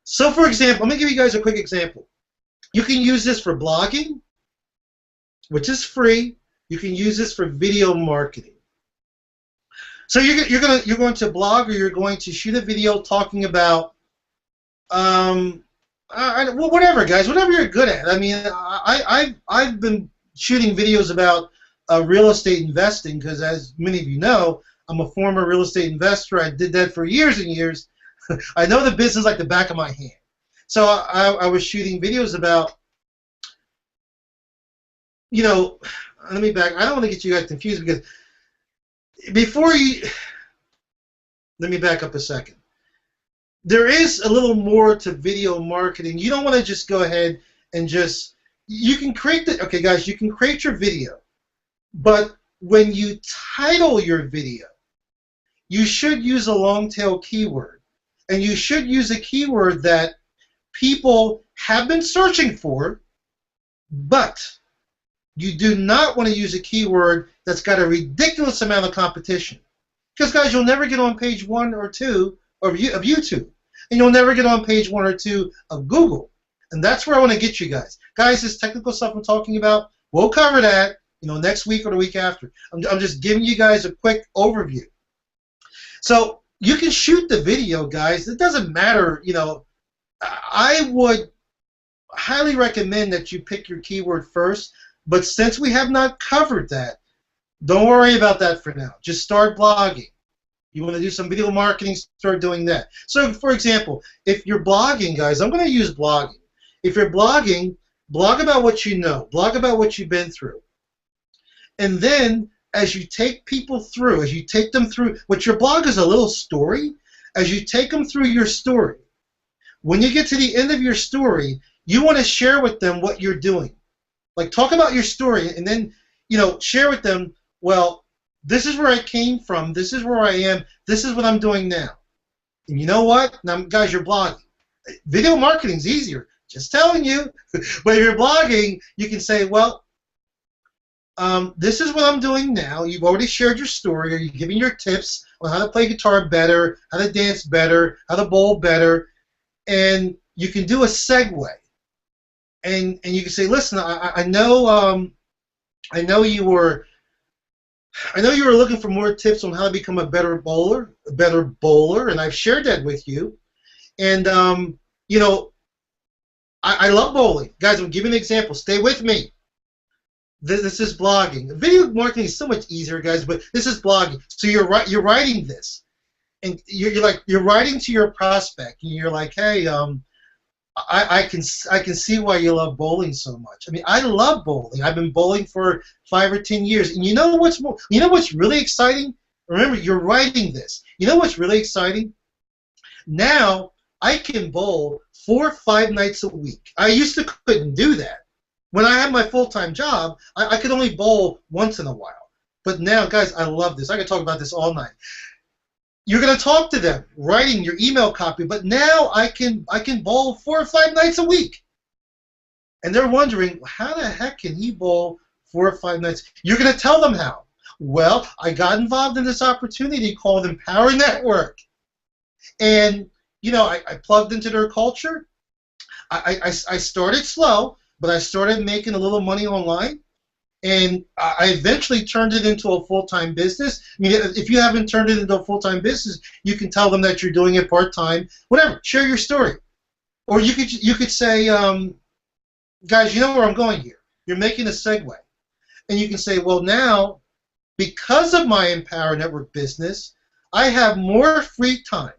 So, for example, let me give you guys a quick example. You can use this for blogging, which is free. You can use this for video marketing. So you're going to blog or you're going to shoot a video talking about whatever, guys, whatever you're good at. I mean, I've been shooting videos about real estate investing because, as many of you know, I'm a former real estate investor. I did that for years and years. I know the business like the back of my hand. So I was shooting videos about, you know, let me back. I don't want to get you guys confused because let me back up a second. There is a little more to video marketing. You don't want to just go ahead and just, you can create the, okay guys, you can create your video, but when you title your video, you should use a long tail keyword, and you should use a keyword that people have been searching for, but you do not want to use a keyword that's got a ridiculous amount of competition. Because, guys, you'll never get on page 1 or 2 of YouTube. And you'll never get on page 1 or 2 of Google. And that's where I want to get you guys. Guys, this technical stuff I'm talking about, we'll cover that, next week or the week after. I'm just giving you guys a quick overview. So you can shoot the video, guys. It doesn't matter, I would highly recommend that you pick your keyword first, but since we have not covered that, don't worry about that for now. Just start blogging. You want to do some video marketing, start doing that. So, for example, if you're blogging, guys, I'm going to use blogging. If you're blogging, blog about what you know. Blog about what you've been through. And then, as you take people through, as you take them through, what your blog is a little story, as you take them through your story, when you get to the end of your story, you want to share with them what you're doing. Like, talk about your story, and then, share with them, well, this is where I came from, this is where I am, this is what I'm doing now. And you know what? Now, guys, you're blogging. Video marketing's easier, just telling you. But if you're blogging, you can say, well, this is what I'm doing now. You've already shared your story, or you're giving your tips on how to play guitar better, how to dance better, how to bowl better, and you can do a segue. And you can say, listen, I know you were looking for more tips on how to become a better bowler, and I've shared that with you. And I love bowling, guys. I'm giving an example. Stay with me. This is blogging. Video marketing is so much easier, guys, but this is blogging. So you're writing this, and you're writing to your prospect, and you're like, hey, I can see why you love bowling so much. I mean, I love bowling. I've been bowling for 5 or 10 years. And you know what's really exciting? Remember, you're writing this. You know what's really exciting? Now I can bowl 4 or 5 nights a week. I used to couldn't do that. When I had my full-time job, I could only bowl once in a while. But now, guys, I love this. I could talk about this all night. You're going to talk to them, writing your email copy, but now I can bowl 4 or 5 nights a week. And they're wondering, how the heck can he bowl 4 or 5 nights? You're going to tell them how. Well, I got involved in this opportunity called Empower Network. And, I plugged into their culture. I started slow, but I started making a little money online. And I eventually turned it into a full-time business. I mean, if you haven't turned it into a full-time business, you can tell them that you're doing it part-time. Whatever. Share your story. Or you could say, guys, you know where I'm going here. You're making a segue. And you can say, well, now, because of my Empower Network business, I have more free time,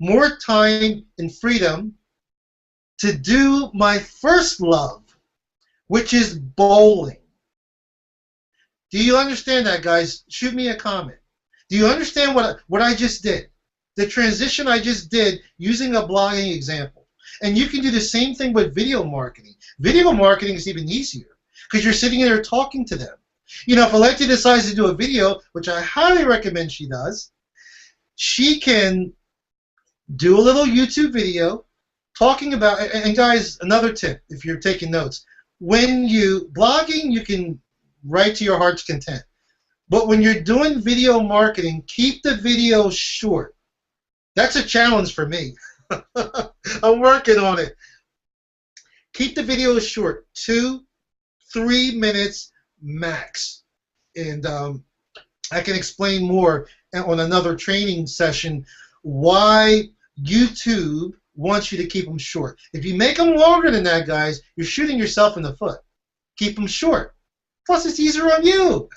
more time and freedom to do my first love, which is bowling. Do you understand that, guys? Shoot me a comment. Do you understand what I just did? The transition I just did using a blogging example. And you can do the same thing with video marketing. Video marketing is even easier because you're sitting there talking to them. If Alexia decides to do a video, which I highly recommend she does, she can do a little YouTube video talking about, and guys, another tip if you're taking notes, when blogging, you can write to your heart's content. But when you're doing video marketing, keep the video short. That's a challenge for me. I'm working on it. Keep the videos short, 2-3 minutes max. And I can explain more on another training session why YouTube wants you to keep them short. If you make them longer than that, guys, you're shooting yourself in the foot. Keep them short. Plus, it's easier on you.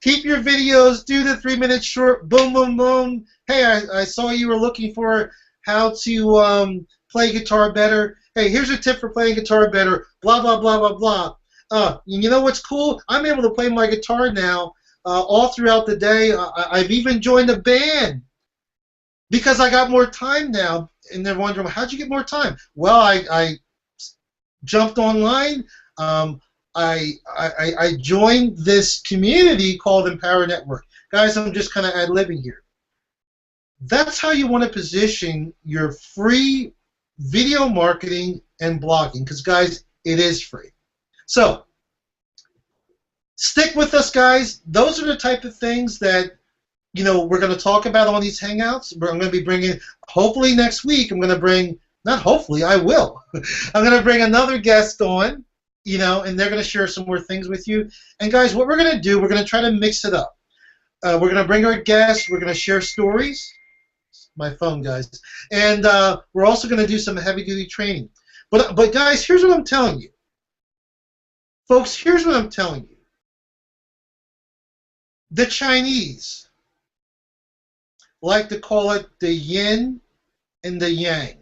Keep your videos, do the 3 minutes short, boom, boom, boom. Hey, I saw you were looking for how to play guitar better. Hey, here's a tip for playing guitar better, blah, blah, blah, blah, blah. You know what's cool? I'm able to play my guitar now all throughout the day. I've even joined a band because I got more time now. And they're wondering, how'd you get more time? Well, I jumped online. I joined this community called Empower Network. Guys, I'm just kind of ad-libbing here. That's how you want to position your free video marketing and blogging, because, guys, it is free. So stick with us, guys. Those are the type of things that we're going to talk about on these Hangouts. I'm going to be bringing, hopefully next week, I'm going to bring, not hopefully, I will. I'm going to bring another guest on, and they're going to share some more things with you. And, guys, what we're going to do, we're going to try to mix it up. We're going to bring our guests. We're going to share stories. My phone, guys. And we're also going to do some heavy-duty training. But, guys, here's what I'm telling you. Folks, here's what I'm telling you. The Chinese like to call it the yin and the yang.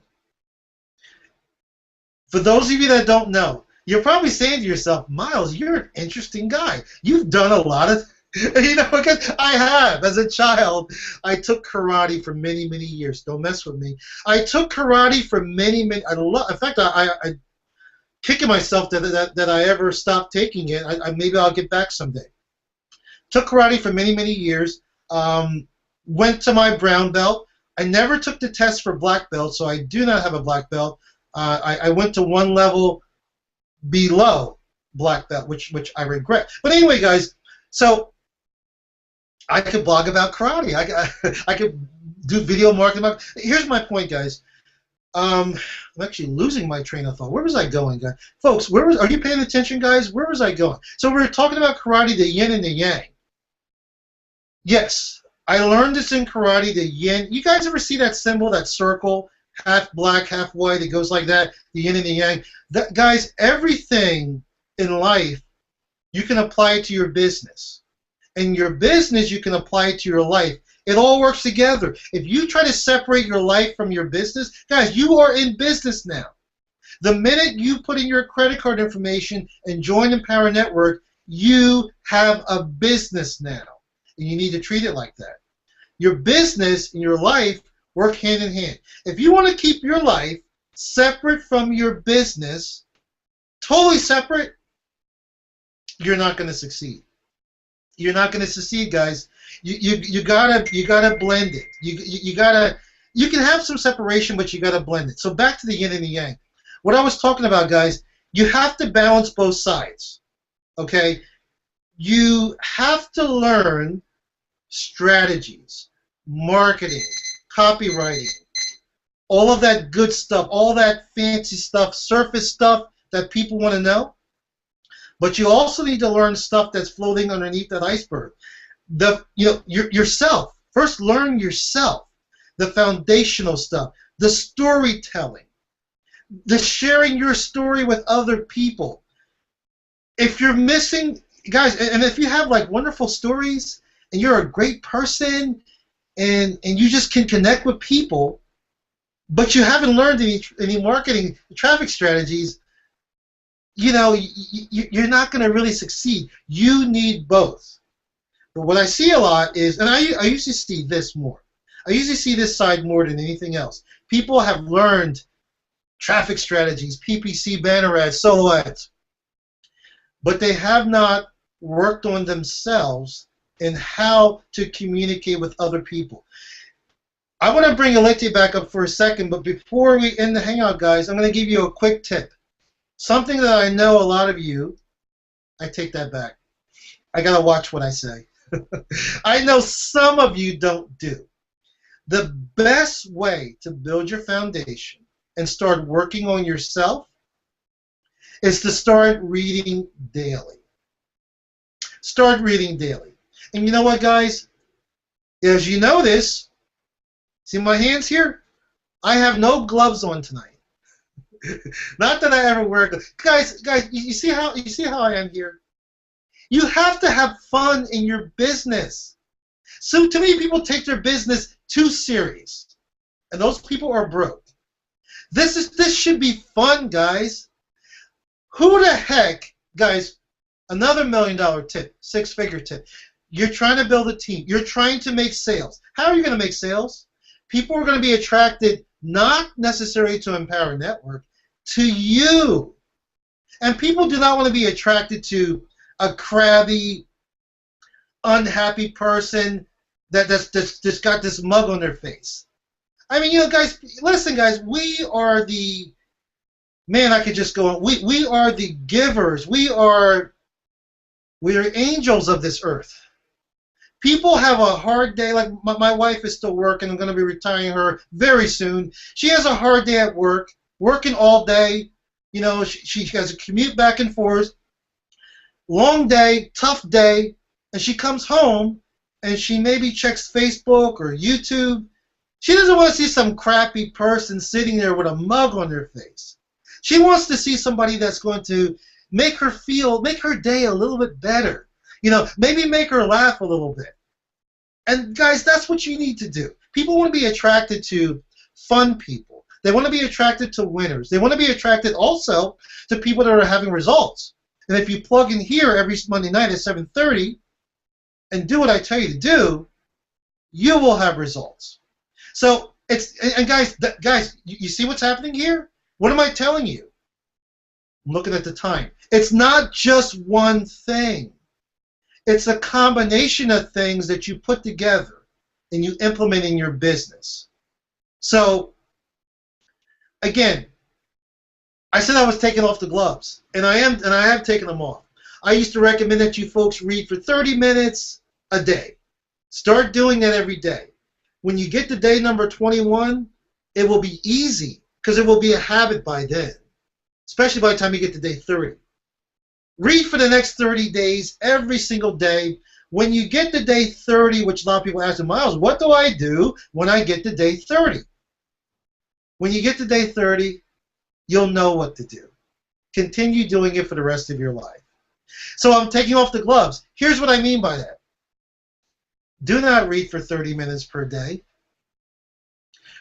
For those of you that don't know, you're probably saying to yourself, Miles, you're an interesting guy. You've done a lot of, because I have. As a child, I took karate for many, many years. Don't mess with me. I took karate for many, many. In fact, I kicking myself that I ever stopped taking it. Maybe I'll get back someday. Took karate for many, many years. Went to my brown belt. I never took the test for black belt, so I do not have a black belt. I went to one level below black belt, which I regret. But anyway, guys, so I could blog about karate. I could do video marketing about. Here's my point, guys. I'm actually losing my train of thought. Where was I going, guys? Folks, are you paying attention, guys? Where was I going? So we're talking about karate, the yin and the yang. Yes, I learned this in karate, the yin. You guys ever see that symbol, that circle, half black, half white? It goes like that, the yin and the yang. Guys, everything in life, you can apply it to your business. In your business, you can apply it to your life. It all works together. If you try to separate your life from your business, guys, you are in business now. The minute you put in your credit card information and join Empower Network, you have a business now. And you need to treat it like that. Your business and your life work hand in hand. If you want to keep your life separate from your business, totally separate, you're not going to succeed. You're not going to succeed, guys. You gotta blend it. You can have some separation, but you gotta blend it. So back to the yin and the yang. What I was talking about, guys, you have to balance both sides. Okay? You have to learn strategies, marketing, copywriting, all of that good stuff, all that fancy stuff, surface stuff that people want to know. But you also need to learn stuff that's floating underneath that iceberg. Yourself. First, learn yourself. The foundational stuff, the storytelling, the sharing your story with other people. If you're missing, guys, and if you have like wonderful stories and you're a great person and you just can connect with people, but you haven't learned any marketing traffic strategies, you're not going to really succeed. You need both. But what I see a lot is, and I usually see this more. I usually see this side more than anything else. People have learned traffic strategies, PPC, banner ads, solo ads, but they have not worked on themselves and how to communicate with other people. I want to bring Alexi back up for a second, but before we end the Hangout, guys, I'm going to give you a quick tip. Something that I know a lot of you, I take that back. I got to watch what I say. I know some of you don't do. The best way to build your foundation and start working on yourself is to start reading daily. Start reading daily. And you know what, guys? As you notice, see my hands here? I have no gloves on tonight. Not that I ever wear gloves. Guys, you see how I am here? You have to have fun in your business. So too many people take their business too serious, and those people are broke. This should be fun, guys. Who the heck, guys? Another $1 million tip, six-figure tip. You're trying to build a team. You're trying to make sales. How are you going to make sales? People are going to be attracted not necessarily to Empower Network, to you. And people do not want to be attracted to a crabby, unhappy person that's got this mug on their face. I mean, guys, listen, guys, we are the, man, I could just go on. We are the givers. We are angels of this earth. People have a hard day. Like my wife is still working. I'm going to be retiring her very soon. She has a hard day at work, working all day. She has a commute back and forth, long day, tough day, and she comes home and she maybe checks Facebook or YouTube. She doesn't want to see some crappy person sitting there with a mug on their face. She wants to see somebody that's going to make her day a little bit better. Maybe make her laugh a little bit. And guys, that's what you need to do. People want to be attracted to fun people. They want to be attracted to winners. They want to be attracted also to people that are having results. And if you plug in here every Monday night at 7:30 and do what I tell you to do, you will have results. So guys, you see what's happening here? What am I telling you? I'm looking at the time. It's not just one thing. It's a combination of things that you put together and you implement in your business. So, again, I said I was taking off the gloves, and I have taken them off. I used to recommend that you folks read for 30 minutes a day. Start doing that every day. When you get to day number 21, it will be easy because it will be a habit by then, especially by the time you get to day 30. Read for the next 30 days, every single day. When you get to day 30, which a lot of people ask me, Miles, what do I do when I get to day 30? When you get to day 30, you'll know what to do. Continue doing it for the rest of your life. So I'm taking off the gloves. Here's what I mean by that. Do not read for 30 minutes per day.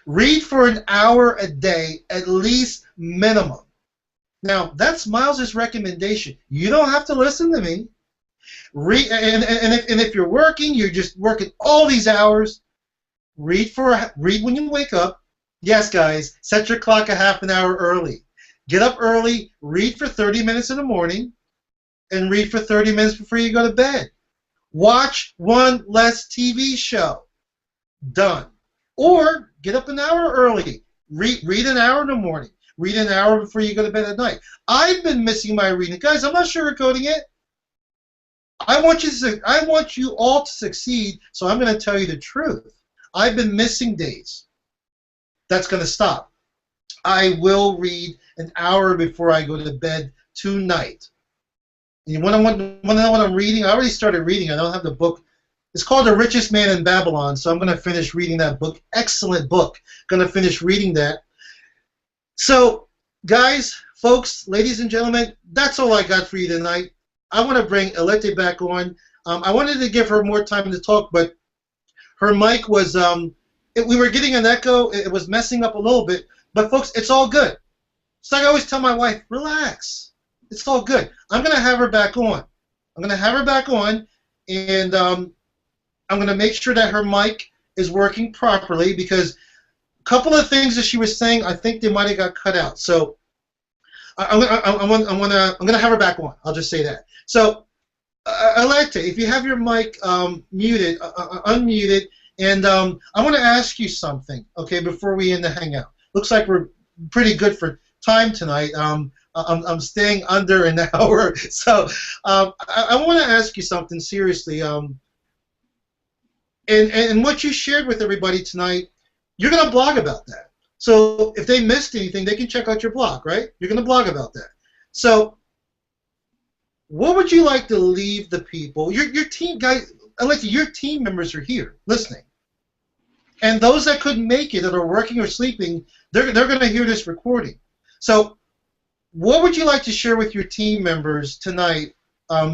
Read for an hour a day, at least minimum. Now, that's Miles's recommendation. You don't have to listen to me. Read, and if you're working, you're just working all these hours, read when you wake up. Yes, guys, set your clock a half an hour early. Get up early, read for 30 minutes in the morning, and read for 30 minutes before you go to bed. Watch one less TV show. Done. Or get up an hour early. Read an hour in the morning. Read an hour before you go to bed at night. I've been missing my reading. Guys, I'm not sugarcoating it. I want you all to succeed, so I'm going to tell you the truth. I've been missing days. That's going to stop. I will read an hour before I go to bed tonight. You want to know what I'm reading? I already started reading. I don't have the book. It's called The Richest Man in Babylon, so I'm going to finish reading that book. Excellent book. Going to finish reading that. So, guys, folks, ladies and gentlemen, that's all I got for you tonight. I want to bring Alette back on. I wanted to give her more time to talk, but her mic was, we were getting an echo. It was messing up a little bit. But, folks, it's all good. So I always tell my wife, relax. It's all good. I'm going to have her back on. And I'm going to make sure that her mic is working properly because couple of things that she was saying, I think they might have got cut out. So I'm gonna have her back on. I'll just say that. So Alette, if you have your mic muted, unmuted, and I want to ask you something, okay, before we end the hangout. Looks like we're pretty good for time tonight. I'm staying under an hour, so I want to ask you something seriously. And what you shared with everybody tonight. You're going to blog about that. So if they missed anything, they can check out your blog, right? You're going to blog about that. So what would you like to leave the people? Your team, guys, Alette, your team members are here listening. And those that couldn't make it, that are working or sleeping, they're going to hear this recording. So what would you like to share with your team members tonight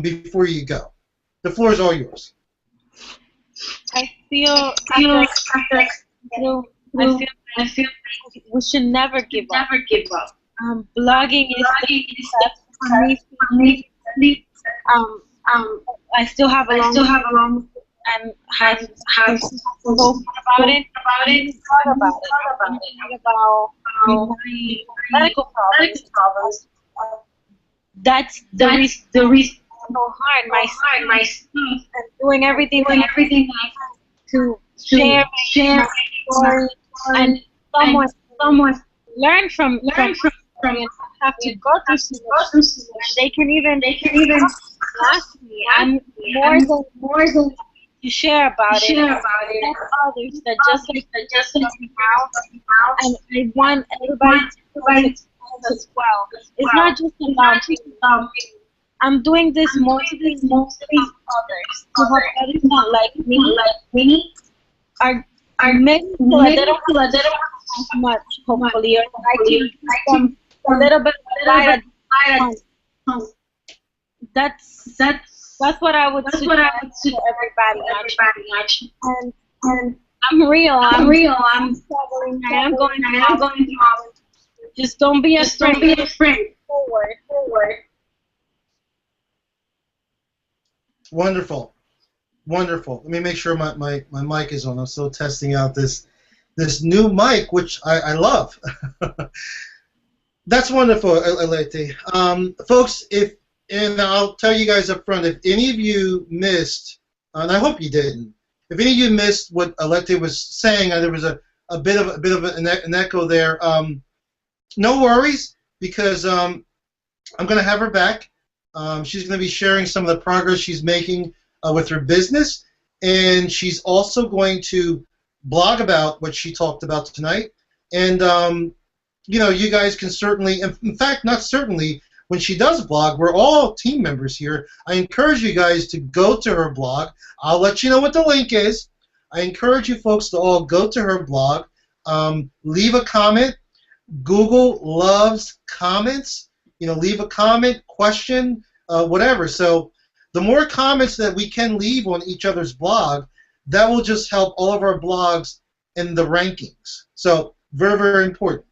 before you go? The floor is all yours. I feel we should never give up. Blogging is for me. I still have a long and have spoken about it. About my medical problems. That's the reason so hard myself and doing everything that I can to share my story and someone learn from and have to go through so much and they can even ask me. I'm more than to share about it. Help others that just like me out, and I want everybody to have experience as well. It's not just about me. I'm doing this mostly others to help others not like me are maybe so that they don't have as much hopefully, or I can give them a little bit of light at home. That's what I would suggest to everybody actually. And I'm real. I'm struggling. I am going through. Just don't be afraid. Forward. Wonderful. Wonderful. Let me make sure my mic is on. I'm still testing out this new mic, which I love. That's wonderful, Alete. Folks, and I'll tell you guys up front, if any of you missed, and I hope you didn't, if any of you missed what Alete was saying, there was a bit of an echo there. No worries, because I'm going to have her back. She's going to be sharing some of the progress she's making with her business, and she's also going to blog about what she talked about tonight. And you know, you guys can certainly, in fact, not certainly, when she does blog, we're all team members here. I encourage you guys to go to her blog. I'll let you know what the link is. I encourage you folks to all go to her blog, leave a comment. Google loves comments. You know, leave a comment, question, whatever. So the more comments that we can leave on each other's blog, that will just help all of our blogs in the rankings. So very, very important.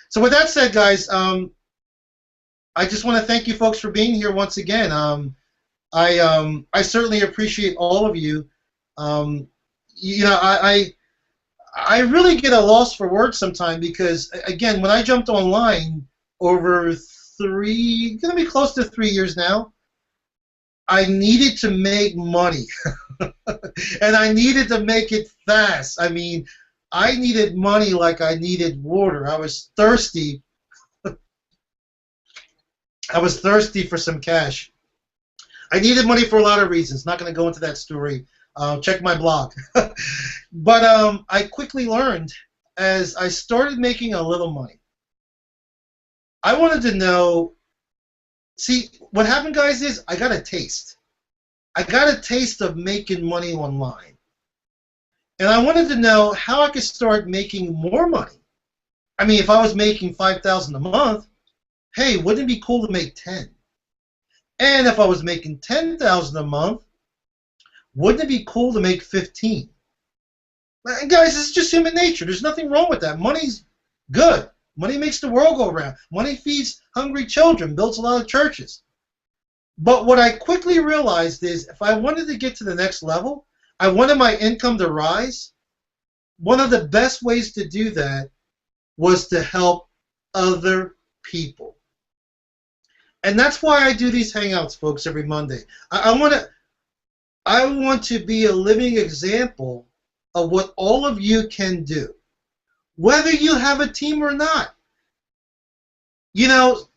So with that said, guys, I just want to thank you folks for being here once again. I certainly appreciate all of you. You know, I really get a loss for words sometimes because, again, when I jumped online over going to be close to 3 years now, I needed to make money. And I needed to make it fast. I mean, I needed money like I needed water. I was thirsty. I was thirsty for some cash. I needed money for a lot of reasons. Not going to go into that story. Check my blog. But I quickly learned as I started making a little money. I wanted to know, see, what happened, guys, is I got a taste. I got a taste of making money online. And I wanted to know how I could start making more money. I mean, if I was making $5,000 a month, hey, wouldn't it be cool to make 10? And if I was making $10,000 a month, wouldn't it be cool to make 15? And guys, it's just human nature. There's nothing wrong with that. Money's good. Money makes the world go around. Money feeds hungry children, builds a lot of churches. But what I quickly realized is if I wanted to get to the next level, I wanted my income to rise, one of the best ways to do that was to help other people. And that's why I do these Hangouts, folks, every Monday. I want to be a living example of what all of you can do, whether you have a team or not. You know,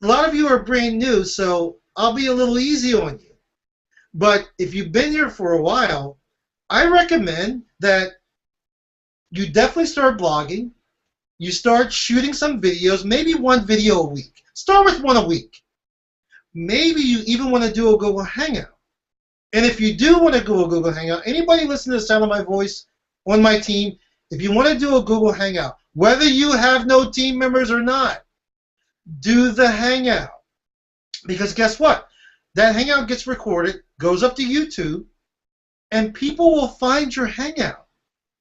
a lot of you are brand new, so I'll be a little easy on you. But if you've been here for a while, I recommend that you definitely start blogging. You start shooting some videos, maybe one video a week. Start with one a week. Maybe you even want to do a Google Hangout. And if you do want to do a Google Hangout, anybody listening to the sound of my voice on my team, if you want to do a Google Hangout, whether you have no team members or not, do the Hangout. Because guess what? That Hangout gets recorded, goes up to YouTube, and people will find your Hangout.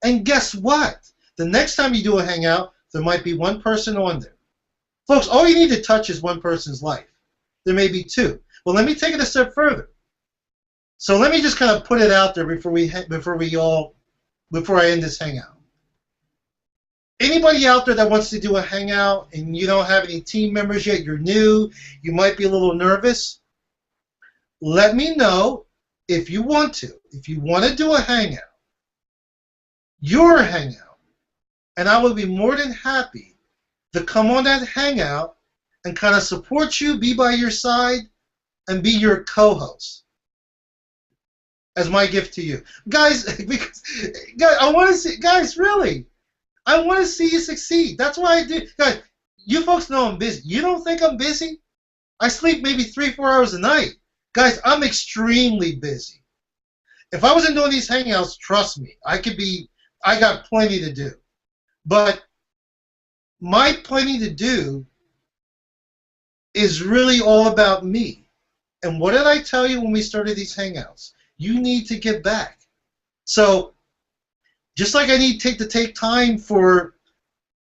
And guess what? The next time you do a Hangout, there might be one person on there. Folks, all you need to touch is one person's life. There may be two. Well, let me take it a step further. So let me just kind of put it out there before I end this Hangout. anybody out there that wants to do a hangout and you don't have any team members yet, you're new, you might be a little nervous, let me know if you want to. If you want to do a hangout, your hangout, and I will be more than happy to come on that hangout and kind of support you, be by your side, and be your co-host as my gift to you. Guys, because, guys, I want to see, guys, really, I want to see you succeed. That's why I do. Guys, you folks know I'm busy. You don't think I'm busy? I sleep maybe 3-4 hours a night. Guys, I'm extremely busy. If I wasn't doing these hangouts, trust me, I got plenty to do. But my plenty to do is really all about me. And what did I tell you when we started these hangouts? You need to get back. So just like I need to take time to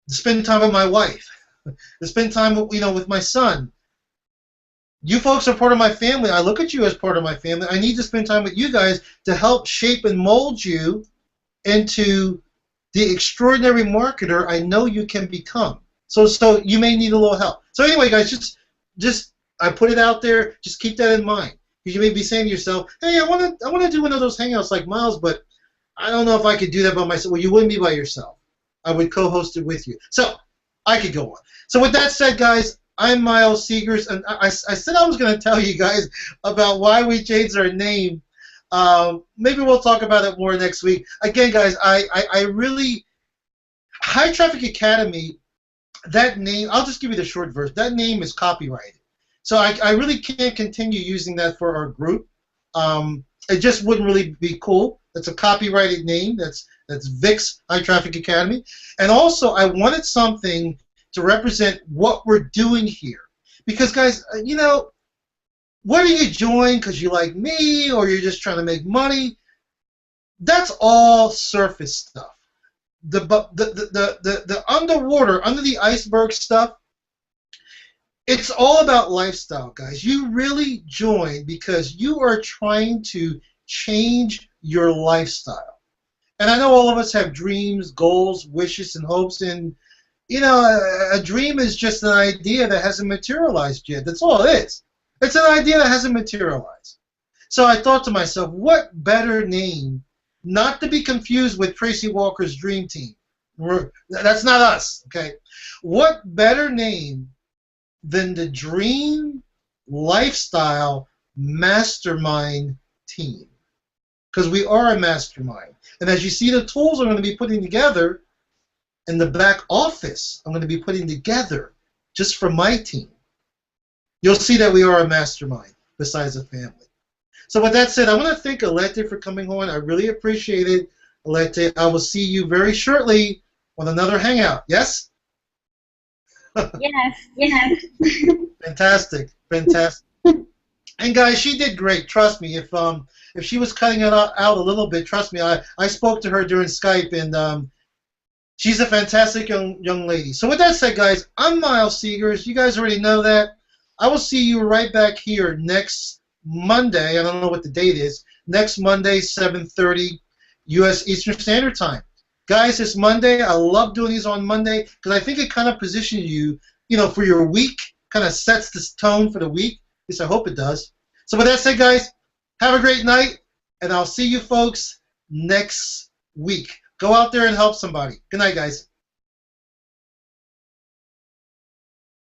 spend time with my wife, to spend time with my son. You folks are part of my family. I look at you as part of my family. I need to spend time with you guys to help shape and mold you into the extraordinary marketer I know you can become. So you may need a little help. So anyway, guys, just I put it out there. Just keep that in mind. Because you may be saying to yourself, hey, I want to do one of those hangouts like Miles, but I don't know if I could do that by myself. Well, you wouldn't be by yourself. I would co-host it with you. So I could go on. So with that said, guys, I'm Miles Seegers, and I said I was going to tell you guys about why we changed our name. Maybe we'll talk about it more next week. Again, guys, I really, High Traffic Academy, that name, I'll just give you the short version. That name is copyrighted. So I really can't continue using that for our group. It just wouldn't really be cool. It's a copyrighted name. That's Vic's High Traffic Academy. And also, I wanted something to represent what we're doing here. Because, guys, whether you join because you like me or you're just trying to make money, that's all surface stuff. The underwater, under the iceberg stuff, it's all about lifestyle, guys. You really join because you are trying to change your lifestyle. And I know all of us have dreams, goals, wishes, and hopes, and a dream is just an idea that hasn't materialized yet. That's all it is. It's an idea that hasn't materialized. So I thought to myself, what better name, not to be confused with Tracy Walker's Dream Team. That's not us, okay? What better name than the Dream Lifestyle Mastermind Team? Because we are a mastermind. And as you see the tools I'm going to be putting together, in the back office I'm going to be putting together just for my team, you'll see that we are a mastermind besides a family. So with that said, I want to thank Alette for coming on. I really appreciate it, Alette. I will see you very shortly on another Hangout. Yes? Yes. Fantastic. And guys, she did great. Trust me. If she was cutting it out a little bit, trust me. I spoke to her during Skype, and she's a fantastic young lady. So with that said, guys, I'm Miles Seegers. You guys already know that. I will see you right back here next Monday. I don't know what the date is. Next Monday, 7:30 U.S. Eastern Standard Time. Guys, it's Monday. I love doing these on Monday because I think it kind of positions you, for your week, kind of sets this tone for the week. At least I hope it does. So with that said, guys, have a great night, and I'll see you folks next week. Go out there and help somebody. Good night, guys.